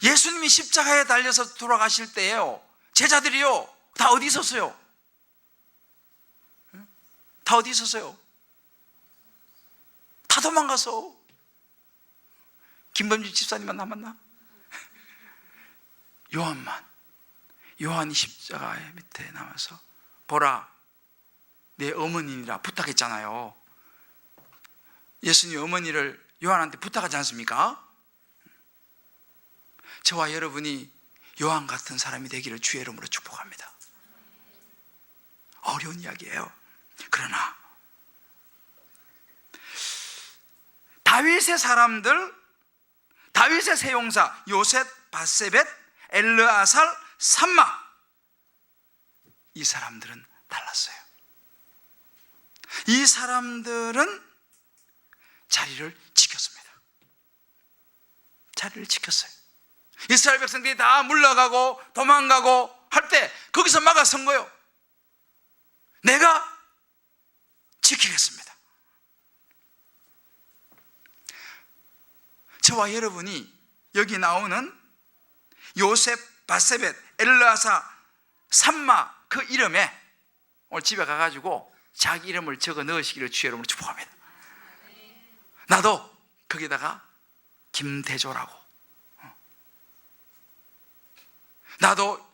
예수님이 십자가에 달려서 돌아가실 때에요, 제자들이요 다 어디 있었어요? 다 어디 있었어요? 다 도망가서. 김범진 집사님만 남았나? 요한이 십자가 밑에 남아서 보라 내 어머니라 부탁했잖아요. 예수님 어머니를 요한한테 부탁하지 않습니까? 저와 여러분이 요한 같은 사람이 되기를 주의 이름으로 축복합니다. 어려운 이야기예요. 그러나 다윗의 사람들, 다윗의 세 용사 요셉, 바세벳, 엘르아살, 삼마, 이 사람들은 달랐어요. 이 사람들은 자리를 지켰습니다. 자리를 지켰어요. 이스라엘 백성들이 다 물러가고 도망가고 할 때 거기서 막아선 거예요. 내가 지키겠습니다. 저와 여러분이 여기 나오는 요셉, 바세벳, 엘르아사, 삼마 그 이름에 오늘 집에 가가지고 자기 이름을 적어 넣으시기를 주의 이름으로 축복합니다. 나도 거기다가 김대조라고. 나도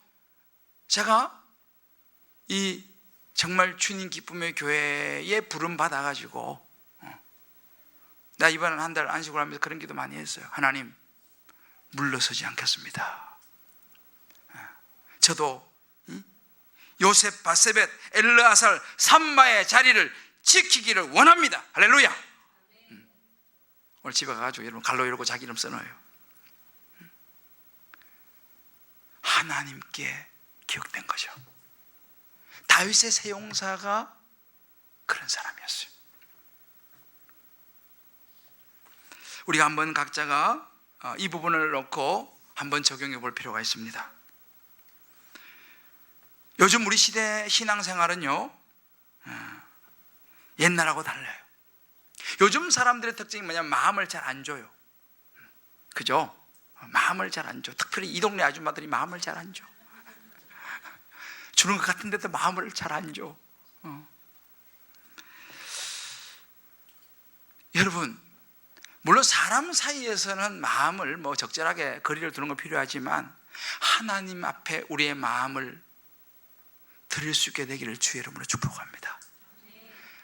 제가 이 정말 주님 기쁨의 교회에 부름 받아가지고 나 이번에 한 달 안식을 하면서 그런 기도 많이 했어요. 하나님, 물러서지 않겠습니다. 저도 요셉, 바세벳, 엘르아살, 삼마의 자리를 지키기를 원합니다. 할렐루야. 오늘 집에 가가지고 여러분 갈로 이러고 자기 이름 써놔요. 하나님께 기억된 거죠. 다윗의 세 용사가 그런 사람이었어요. 우리가 한번 각자가 이 부분을 놓고 한번 적용해 볼 필요가 있습니다. 요즘 우리 시대 신앙생활은요 옛날하고 달라요. 요즘 사람들의 특징이 뭐냐면 마음을 잘 안 줘요. 그죠? 마음을 잘 안 줘. 특별히 이 동네 아줌마들이 마음을 잘 안 줘. 주는 것 같은데도 마음을 잘 안 줘. 여러분, 물론 사람 사이에서는 마음을 뭐 적절하게 거리를 두는 건 필요하지만 하나님 앞에 우리의 마음을 드릴 수 있게 되기를 주의 이름으로 축복합니다.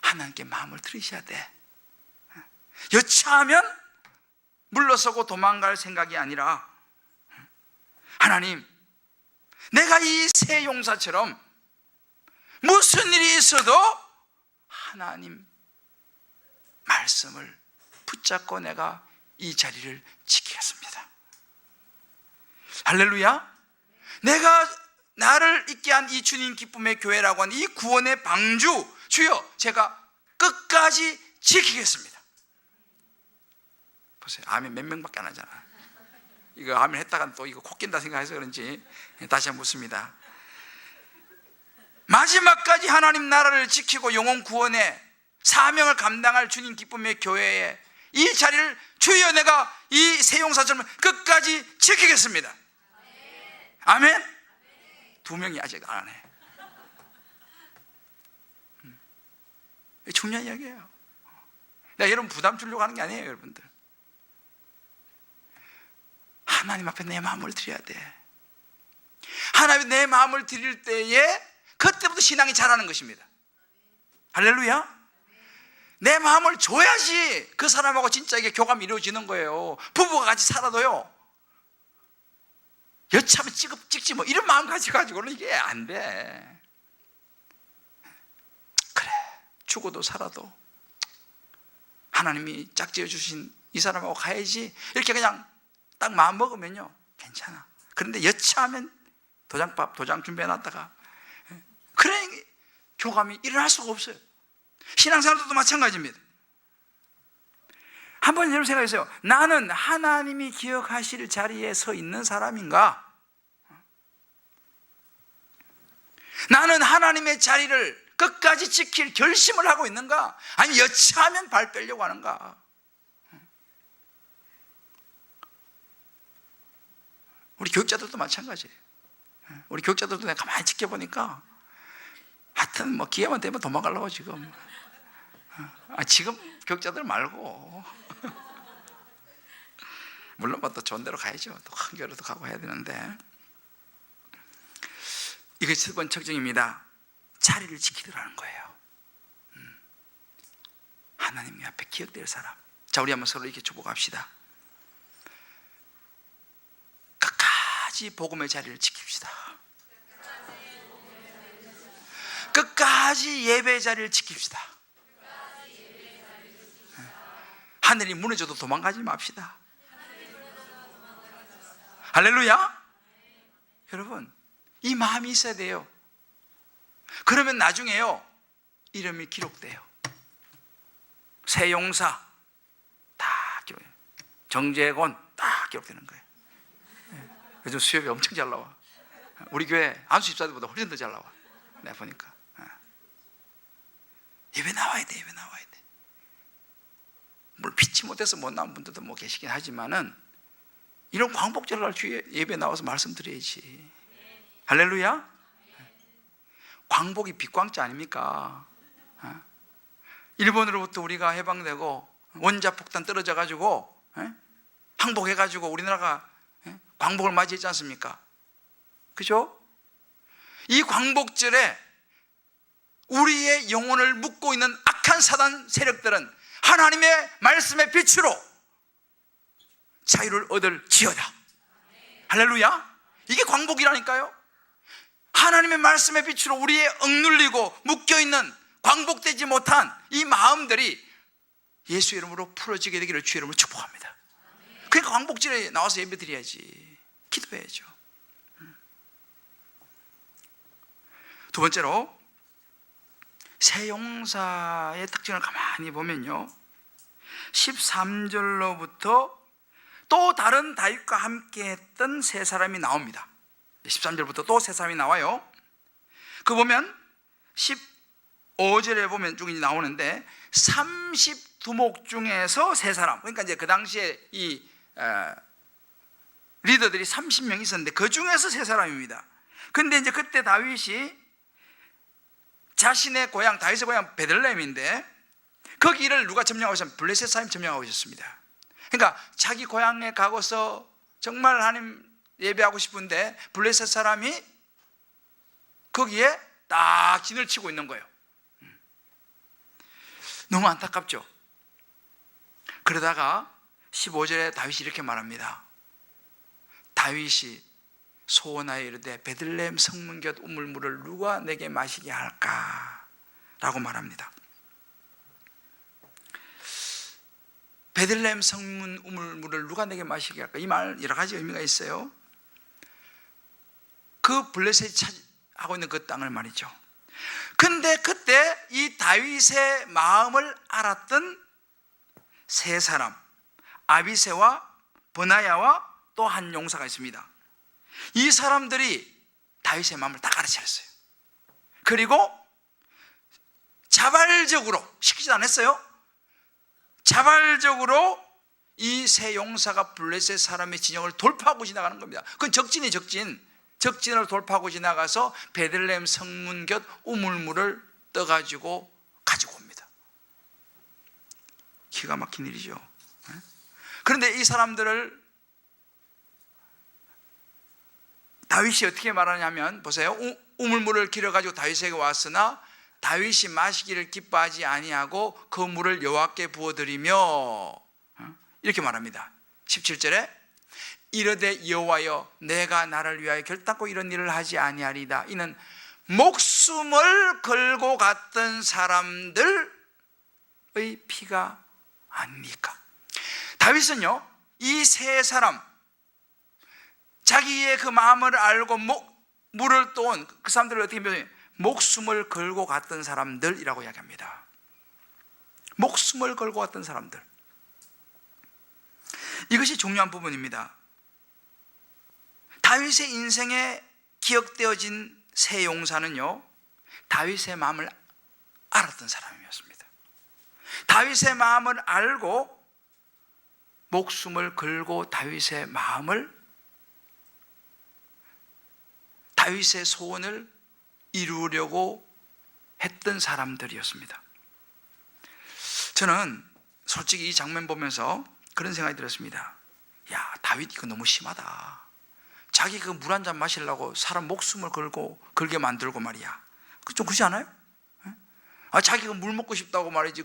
하나님께 마음을 드리셔야 돼. 여차하면 물러서고 도망갈 생각이 아니라 하나님, 내가 이 세 용사처럼 무슨 일이 있어도 하나님 말씀을 붙잡고 내가 이 자리를 지키겠습니다. 할렐루야. 내가 나를 있게 한 이 주님 기쁨의 교회라고 하는 이 구원의 방주, 주여 제가 끝까지 지키겠습니다. 보세요. 아멘 몇 명밖에 안 하잖아. 이거 아멘 했다가 또 이거 코 낀다 생각해서 그런지 다시 한번 묻습니다. 마지막까지 하나님 나라를 지키고 영혼 구원의 사명을 감당할 주님 기쁨의 교회에 이 자리를 주여 내가 이 세용사처럼 끝까지 지키겠습니다. 아멘. 2명이 아직 안 해. 중요한 이야기예요. 내가 여러분 부담 주려고 하는 게 아니에요. 여러분들 하나님 앞에 내 마음을 드려야 돼. 하나님 내 마음을 드릴 때에 그때부터 신앙이 자라는 것입니다. 할렐루야. 내 마음을 줘야지 그 사람하고 진짜 이게 교감이 이루어지는 거예요. 부부가 같이 살아도요, 여차하면 찍지 뭐 이런 마음 가지고는 이게 안 돼. 그래, 죽어도 살아도 하나님이 짝지어 주신 이 사람하고 가야지 이렇게 그냥 딱 마음 먹으면요 괜찮아. 그런데 여차하면 도장 준비해놨다가 그래 교감이 일어날 수가 없어요. 신앙생활도 마찬가지입니다. 한번 여러분 생각해보세요. 나는 하나님이 기억하실 자리에 서 있는 사람인가? 나는 하나님의 자리를 끝까지 지킬 결심을 하고 있는가? 아니 여차하면 발 빼려고 하는가? 우리 교육자들도 마찬가지예요. 우리 교육자들도 내가 가만히 지켜보니까 하여튼 뭐 기회만 되면 도망가려고 지금. 지금 교육자들 말고 물론 뭐 또 좋은 데로 가야죠. 또 큰 교회로도 가고 해야 되는데, 이것이 첫 번째 특징입니다. 자리를 지키더라는 거예요. 하나님 앞에 기억될 사람. 자, 우리 한번 서로 이렇게 축복합시다. 끝까지 복음의 자리를 지킵시다. 끝까지 예배의 자리를 지킵시다. 하늘이 무너져도 도망가지 맙시다. 할렐루야. 여러분 이 마음이 있어야 돼요. 그러면 나중에요 이름이 기록돼요. 세용사 다 기록해요. 정재곤 다 기록되는 거예요. 요즘 수협이 엄청 잘 나와. 우리 교회 안수 집사들보다 훨씬 더 잘 나와. 내가 보니까 예배 나와야 돼. 예배 나와야 돼. 뭘 피치 못해서 못 나온 분들도 뭐 계시긴 하지만은 이런 광복절을 할 주에 예배 나와서 말씀드려야지. 할렐루야. 광복이 빛광자 아닙니까? 일본으로부터 우리가 해방되고 원자폭탄 떨어져 가지고 항복해 가지고 우리나라가 광복을 맞이했지 않습니까? 그죠? 이 광복절에 우리의 영혼을 묶고 있는 악한 사단 세력들은 하나님의 말씀의 빛으로 자유를 얻을지어다. 할렐루야. 이게 광복이라니까요. 하나님의 말씀의 빛으로 우리의 억눌리고 묶여있는 광복되지 못한 이 마음들이 예수 이름으로 풀어지게 되기를 주의 이름으로 축복합니다. 그러니까 광복절에 나와서 예배 드려야지. 기도해야죠. 두 번째로 세용사의 특징을 가만히 보면요 13절로부터 또 다른 다윗과 함께 했던 세 사람이 나옵니다. 13절부터 또 세 사람이 나와요. 그 보면 15절에 보면 쭉 나오는데 30두목 중에서 세 사람, 그러니까 이제 그 당시에 이 리더들이 30명 있었는데 그 중에서 세 사람입니다. 근데 이제 그때 다윗이 자신의 고향, 다윗의 고향 베들레헴인데 거기를 누가 점령하고 있었냐면 블레셋 사람이 점령하고 있었습니다. 그러니까 자기 고향에 가고서 정말 하나님 예배하고 싶은데 블레셋 사람이 거기에 딱 진을 치고 있는 거예요. 너무 안타깝죠. 그러다가 15절에 다윗이 이렇게 말합니다. 다윗이 소원하여 이르되 베들레헴 성문 곁 우물물을 누가 내게 마시게 할까? 라고 말합니다. 베들레헴 성문 우물물을 누가 내게 마시게 할까? 이 말 여러 가지 의미가 있어요. 그 블레셋이 차지하고 있는 그 땅을 말이죠. 근데 그때 이 다윗의 마음을 알았던 세 사람, 아비새와 브나야와 또 한 용사가 있습니다. 이 사람들이 다윗의 마음을 딱 알아차렸어요. 그리고 자발적으로, 시키지 않았어요. 자발적으로 이 세 용사가 블레셋 사람의 진영을 돌파하고 지나가는 겁니다. 그건 적진이 적진을 돌파하고 지나가서 베들레헴 성문 곁 우물물을 떠가지고 가지고 옵니다. 기가 막힌 일이죠. 그런데 이 사람들을 다윗이 어떻게 말하냐면, 보세요. 우물물을 길어가지고 다윗에게 왔으나 다윗이 마시기를 기뻐하지 아니하고 그 물을 여호와께 부어드리며, 이렇게 말합니다. 17절에 이르되 여호와여 내가 나를 위하여 결단코 이런 일을 하지 아니하리다. 이는 목숨을 걸고 갔던 사람들의 피가 아닙니까? 다윗은요, 이 세 사람, 자기의 그 마음을 알고 물을 떠온 그 사람들을 어떻게 표현해요? 목숨을 걸고 갔던 사람들이라고 이야기합니다. 목숨을 걸고 갔던 사람들. 이것이 중요한 부분입니다. 다윗의 인생에 기억되어진 세 용사는요, 다윗의 마음을 알았던 사람이었습니다. 다윗의 마음을 알고 목숨을 걸고 다윗의 소원을 이루려고 했던 사람들이었습니다. 저는 솔직히 이 장면 보면서 그런 생각이 들었습니다. 야, 다윗 이거 너무 심하다. 자기 그 물 한 잔 마시려고 사람 목숨을 걸게 만들고 말이야. 좀 그렇지 않아요? 자기가 물 먹고 싶다고 말이지.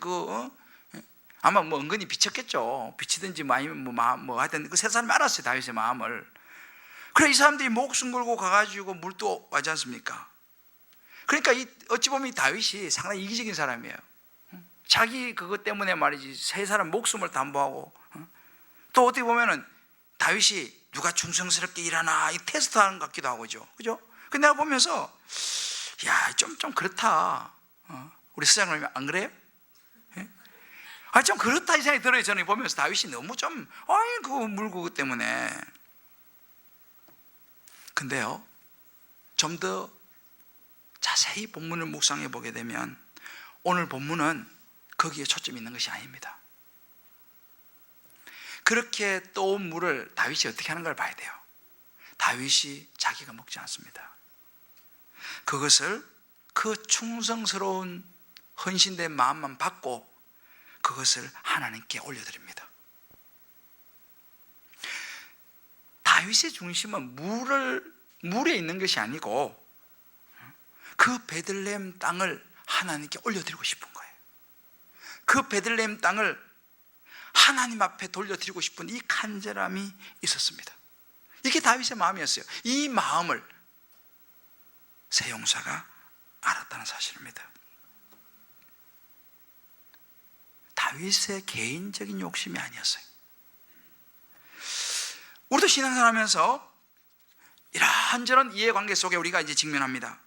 아마 뭐 은근히 비쳤겠죠. 비치든지 뭐 아니면 뭐 하여튼 그 세 사람이 알았어요, 다윗의 마음을. 그래, 이 사람들이 목숨 걸고 가가지고 물도 하지 않습니까? 그러니까 어찌 보면 이 다윗이 상당히 이기적인 사람이에요. 자기 그것 때문에 말이지 세 사람 목숨을 담보하고, 또 어떻게 보면은 다윗이 누가 충성스럽게 일하나 이 테스트하는 것 같기도 하고, 그죠? 근데 내가 보면서 야, 좀 그렇다. 우리 수장님이 안 그래요? 좀 그렇다 이 생각이 들어요. 저는 보면서 다윗이 너무 좀 아이고 물고 그것 때문에. 근데요, 좀 더 자세히 본문을 묵상해 보게 되면 오늘 본문은 거기에 초점이 있는 것이 아닙니다. 그렇게 떠온 물을 다윗이 어떻게 하는 걸 봐야 돼요. 다윗이 자기가 먹지 않습니다. 그것을 그 충성스러운 헌신된 마음만 받고 그것을 하나님께 올려드립니다. 다윗의 중심은 물에 있는 것이 아니고 그 베들레헴 땅을 하나님께 올려드리고 싶은 거예요. 그 베들레헴 땅을 하나님 앞에 돌려드리고 싶은 이 간절함이 있었습니다. 이게 다윗의 마음이었어요. 이 마음을 세 용사가 알았다는 사실입니다. 다윗의 개인적인 욕심이 아니었어요. 우리도 신앙생활 하면서 이런저런 이해관계 속에 우리가 이제 직면합니다.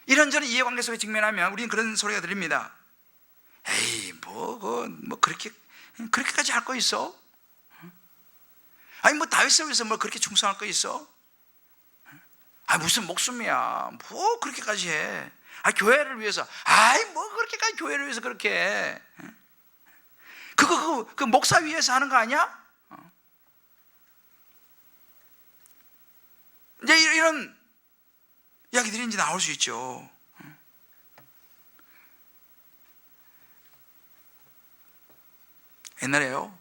이런저런 이해관계 속에 직면하면 우리는 그런 소리가 들립니다. 에이, 그렇게까지 할 거 있어? 아니, 다윗을 위해서 그렇게 충성할 거 있어? 무슨 목숨이야. 그렇게까지 해. 교회를 위해서. 그렇게까지 교회를 위해서 그렇게 해. 그 목사 위해서 하는 거 아니야? 이제 이런 이야기들이 이제 나올 수 있죠. 옛날에요,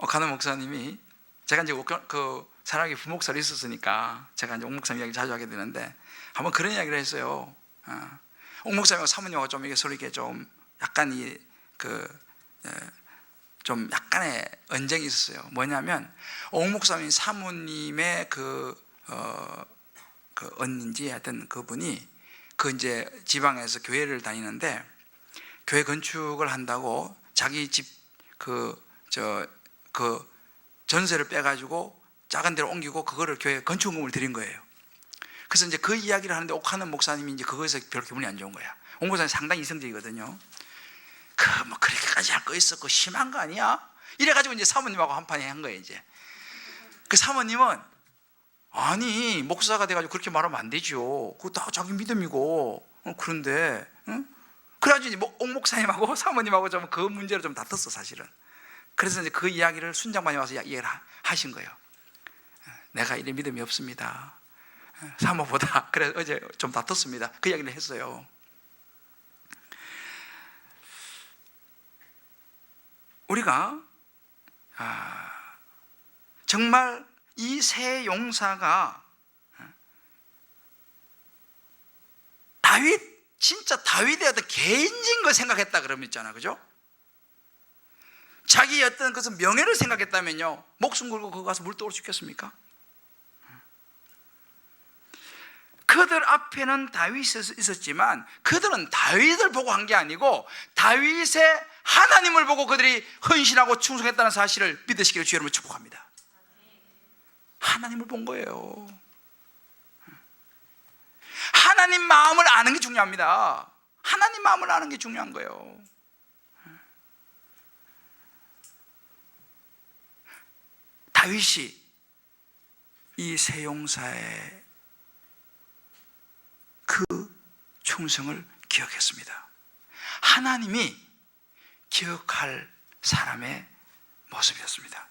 가는 목사님이, 제가 이제 그 사랑의 부목사로 있었으니까 제가 이제 옥 목사님 이야기 자주 하게 되는데, 한번 그런 이야기를 했어요. 옥 목사님하고 사모님하고 좀 이게 서로 이렇게 좀 약간 좀 약간의 언쟁이 있었어요. 뭐냐면 옥 목사님 사모님의 그 언니인지 하여튼 그분이 이제 지방에서 교회를 다니는데, 교회 건축을 한다고 자기 집 전세를 빼가지고 작은 데로 옮기고 그거를 교회 건축금을 드린 거예요. 그래서 이제 그 이야기를 하는데 옥하는 목사님이 이제 그거에서 별로 기분이 안 좋은 거야. 옥 목사님 상당히 이성적이거든요. 뭐 그렇게까지 할 거 있었고 심한 거 아니야? 이래가지고 이제 사모님하고 한판에 한 거예요. 이제 그 사모님은 아니 목사가 돼가지고 그렇게 말하면 안 되죠. 그거 다 자기 믿음이고 그런데 응? 그래가지고 이제 옥 목사님하고 사모님하고 좀 그 문제로 좀 다퉜어 사실은. 그래서 이제 그 이야기를 순장반이 와서 이야기를 하신 거예요. 내가 이래 믿음이 없습니다. 사모보다. 그래서 어제 좀 다퉜습니다. 그 이야기를 했어요. 우리가 정말 이 세 용사가 진짜 다윗의 어떤 개인적인 걸 생각했다 그러면 있잖아, 그죠? 자기의 어떤 것은 명예를 생각했다면요, 목숨 걸고 거기 가서 물 떠올 수 있겠습니까? 그들 앞에는 다윗이 있었지만 그들은 다윗을 보고 한 게 아니고 다윗의 하나님을 보고 그들이 헌신하고 충성했다는 사실을 믿으시기를 주의 이름으로 축복합니다. 하나님을 본 거예요. 하나님 마음을 아는 게 중요합니다. 하나님 마음을 아는 게 중요한 거예요. 다윗이 이 세 용사의 그 충성을 기억했습니다. 하나님이 기억할 사람의 모습이었습니다.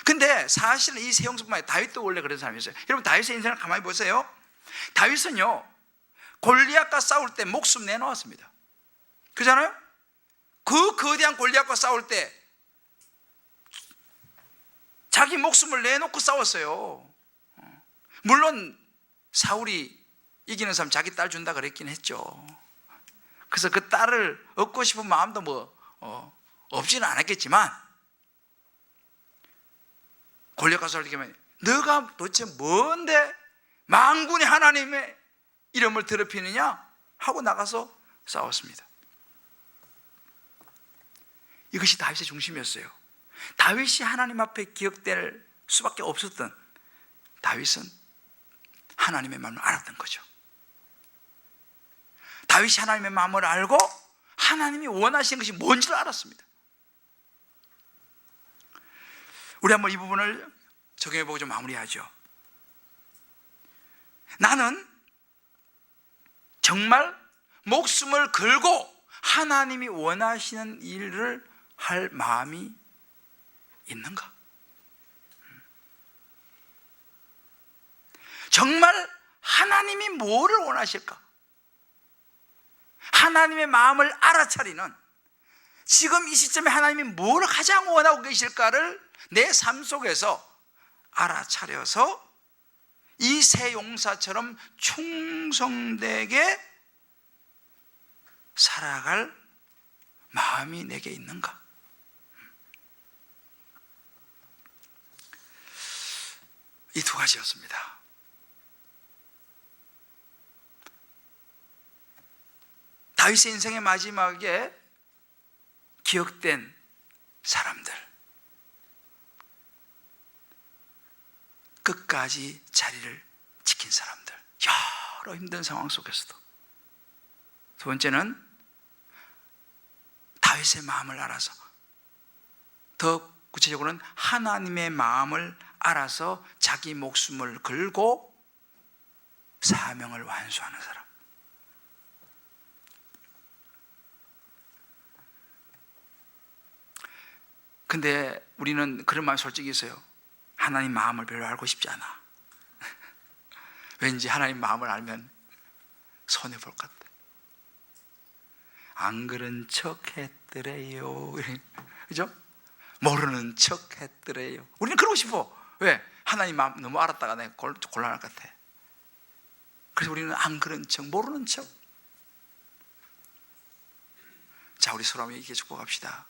근데 사실은 이 세 용사뿐만 아니라 다윗도 원래 그런 사람이었어요. 여러분 다윗의 인생을 가만히 보세요. 다윗은요 골리앗과 싸울 때 목숨 내놓았습니다. 그렇잖아요? 그 거대한 골리앗과 싸울 때 자기 목숨을 내놓고 싸웠어요. 물론 사울이 이기는 사람 자기 딸 준다 그랬긴 했죠. 그래서 그 딸을 얻고 싶은 마음도 없지는 않았겠지만 골리앗과 싸울 때 너가 도대체 뭔데 만군의 하나님의 이름을 더럽히느냐 하고 나가서 싸웠습니다. 이것이 다윗의 중심이었어요. 다윗이 하나님 앞에 기억될 수밖에 없었던 다윗은 하나님의 마음을 알았던 거죠. 다윗이 하나님의 마음을 알고 하나님이 원하시는 것이 뭔지를 알았습니다. 우리 한번 이 부분을 적용해보고 좀 마무리하죠. 나는 정말 목숨을 걸고 하나님이 원하시는 일을 할 마음이 있는가? 정말 하나님이 뭐를 원하실까? 하나님의 마음을 알아차리는, 지금 이 시점에 하나님이 뭘 가장 원하고 계실까를 내 삶 속에서 알아차려서 이 세 용사처럼 충성되게 살아갈 마음이 내게 있는가? 이 두 가지였습니다. 다윗의 인생의 마지막에 기억된 사람들, 끝까지 자리를 지킨 사람들, 여러 힘든 상황 속에서도. 두 번째는 다윗의 마음을 알아서, 더 구체적으로는 하나님의 마음을 알아서 자기 목숨을 걸고 사명을 완수하는 사람. 근데 우리는 그런 마음이 솔직히 있어요. 하나님 마음을 별로 알고 싶지 않아. 왠지 하나님 마음을 알면 손해볼 것 같아. 안 그런 척 했더래요. 그죠? 모르는 척 했더래요. 우리는 그러고 싶어. 왜? 하나님 마음 너무 알았다가 내가 곤란할 것 같아. 그래서 우리는 안 그런 척, 모르는 척. 자, 우리 서로 한번 이렇게 축복합시다.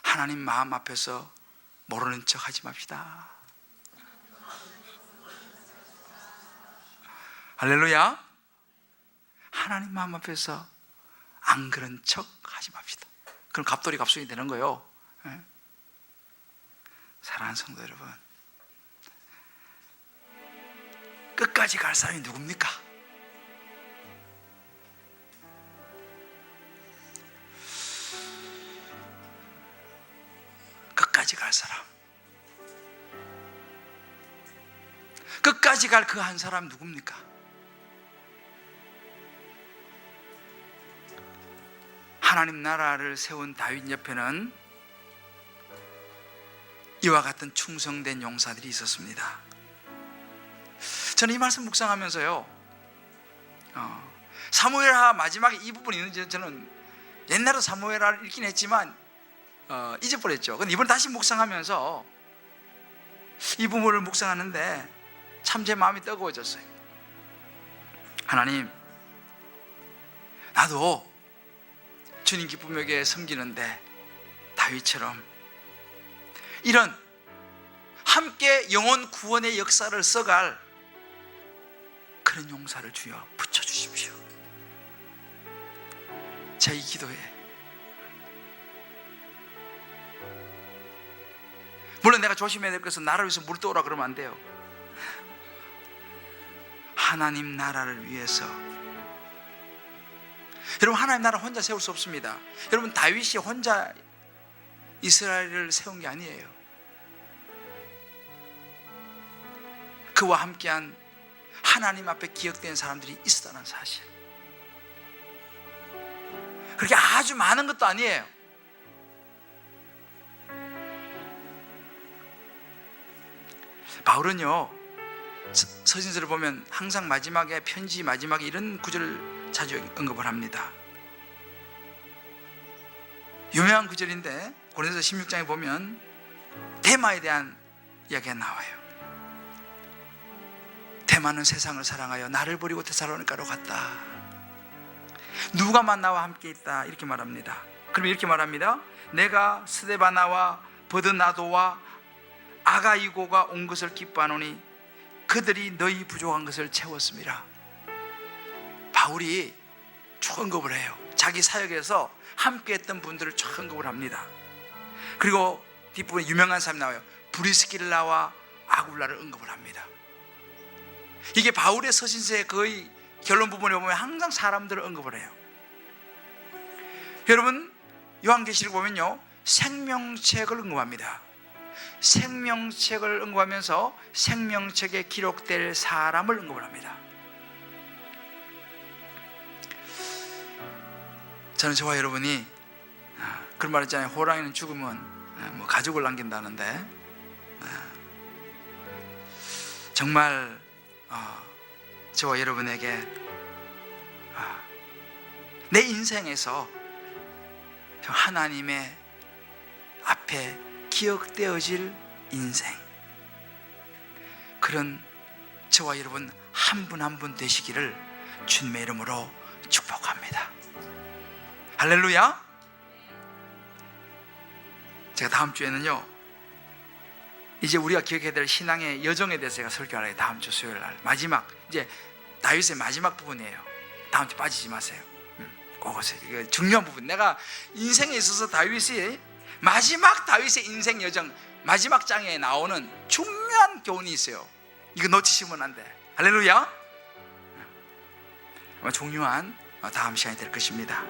하나님 마음 앞에서 모르는 척 하지 맙시다. 할렐루야. 하나님 마음 앞에서 안 그런 척 하지 맙시다. 그럼 갑돌이 갑순이 되는 거예요. 사랑하는 성도 여러분, 끝까지 갈 사람이 누굽니까? 끝까지 갈 사람, 끝까지 갈 그 한 사람 누굽니까? 하나님 나라를 세운 다윗 옆에는 이와 같은 충성된 용사들이 있었습니다. 저는 이 말씀 묵상하면서요, 사무엘하 마지막에 이 부분이 있는지, 저는 옛날에 사무엘하를 읽긴 했지만 잊어버렸죠. 근데 이번에 다시 묵상하면서 이 부분을 묵상하는데 참 제 마음이 뜨거워졌어요. 하나님, 나도 주님 기쁨 여기에 섬기는데 다윗처럼 이런 함께 영혼 구원의 역사를 써갈 그런 용사를 주여 붙여주십시오. 제 이 기도에, 물론 내가 조심해야 될 것은 나를 위해서 물 떠오라 그러면 안 돼요. 하나님 나라를 위해서. 여러분, 하나님 나라 혼자 세울 수 없습니다. 여러분, 다윗이 혼자 이스라엘을 세운 게 아니에요. 그와 함께한 하나님 앞에 기억된 사람들이 있었다는 사실, 그렇게 아주 많은 것도 아니에요. 바울은요, 서신서를 보면 항상 마지막에, 편지 마지막에 이런 구절을 자주 언급을 합니다. 유명한 구절인데 고린도서 16장에 보면 데마에 대한 이야기가 나와요. 데마는 세상을 사랑하여 나를 버리고 데살로니가로 갔다. 누가만 나와 함께 있다, 이렇게 말합니다. 그럼 이렇게 말합니다. 내가 스데바나와 버드나도와 아가이고가 온 것을 기뻐하노니 그들이 너희 부족한 것을 채웠습니다. 바울이 쭉 언급을 해요. 자기 사역에서 함께했던 분들을 쭉 언급을 합니다. 그리고 뒷부분에 유명한 사람이 나와요. 브리스길라와 아굴라를 언급을 합니다. 이게 바울의 서신서의 거의 결론 부분에 보면 항상 사람들을 언급을 해요. 여러분, 요한계시록 보면요, 생명책을 언급합니다. 생명책을 언급하면서 생명책에 기록될 사람을 언급을 합니다. 저는 저와 여러분이 그런 말 있잖아요. 호랑이는 죽으면 뭐 가죽을 남긴다는데, 정말 저와 여러분에게 내 인생에서 하나님의 앞에 기억되어질 인생, 그런 저와 여러분 한 분 한 분 되시기를 주님의 이름으로 축복합니다. 할렐루야. 제가 다음 주에는요, 이제 우리가 기억해야 될 신앙의 여정에 대해서 제가 설교할래요. 다음 주 수요일 날 마지막, 이제 다윗의 마지막 부분이에요. 다음 주 빠지지 마세요. 그것이 중요한 부분. 내가 인생에 있어서 다윗의 인생 여정 마지막 장에 나오는 중요한 교훈이 있어요. 이거 놓치시면 안 돼. 할렐루야. 아마 중요한 다음 시간이 될 것입니다.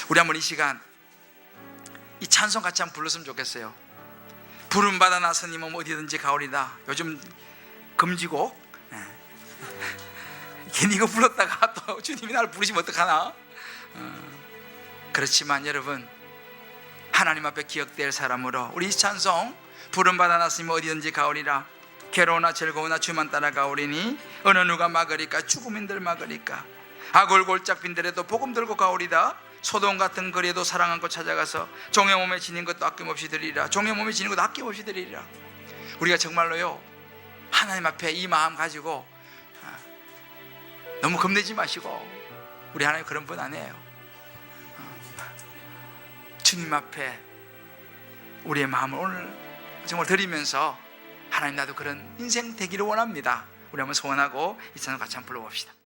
우리 한번 이 시간 이 찬송 같이 한번 불렀으면 좋겠어요. 부름받아 나서님은 어디든지 가오리다. 요즘 금지곡. 괜히 이거 불렀다가 또 주님이 나를 부르시면 어떡하나. 그렇지만 여러분, 하나님 앞에 기억될 사람으로 우리 이 찬송, 부름받아 나서님은 어디든지 가오리라. 괴로우나 즐거우나 주만 따라가오리니 어느 누가 막으리까. 죽음인들 막으리까. 악을 골짝 빈들에도 복음 들고 가오리다. 소돔 같은 거리에도 사랑 안고 찾아가서 종의 몸에 지닌 것도 아낌없이 드리리라. 종의 몸에 지닌 것도 아낌없이 드리리라. 우리가 정말로요, 하나님 앞에 이 마음 가지고 너무 겁내지 마시고, 우리 하나님 그런 분 아니에요. 주님 앞에 우리의 마음을 오늘 정말 드리면서, 하나님 나도 그런 인생 되기를 원합니다. 우리 한번 소원하고 이 찬송 같이 한번 불러봅시다.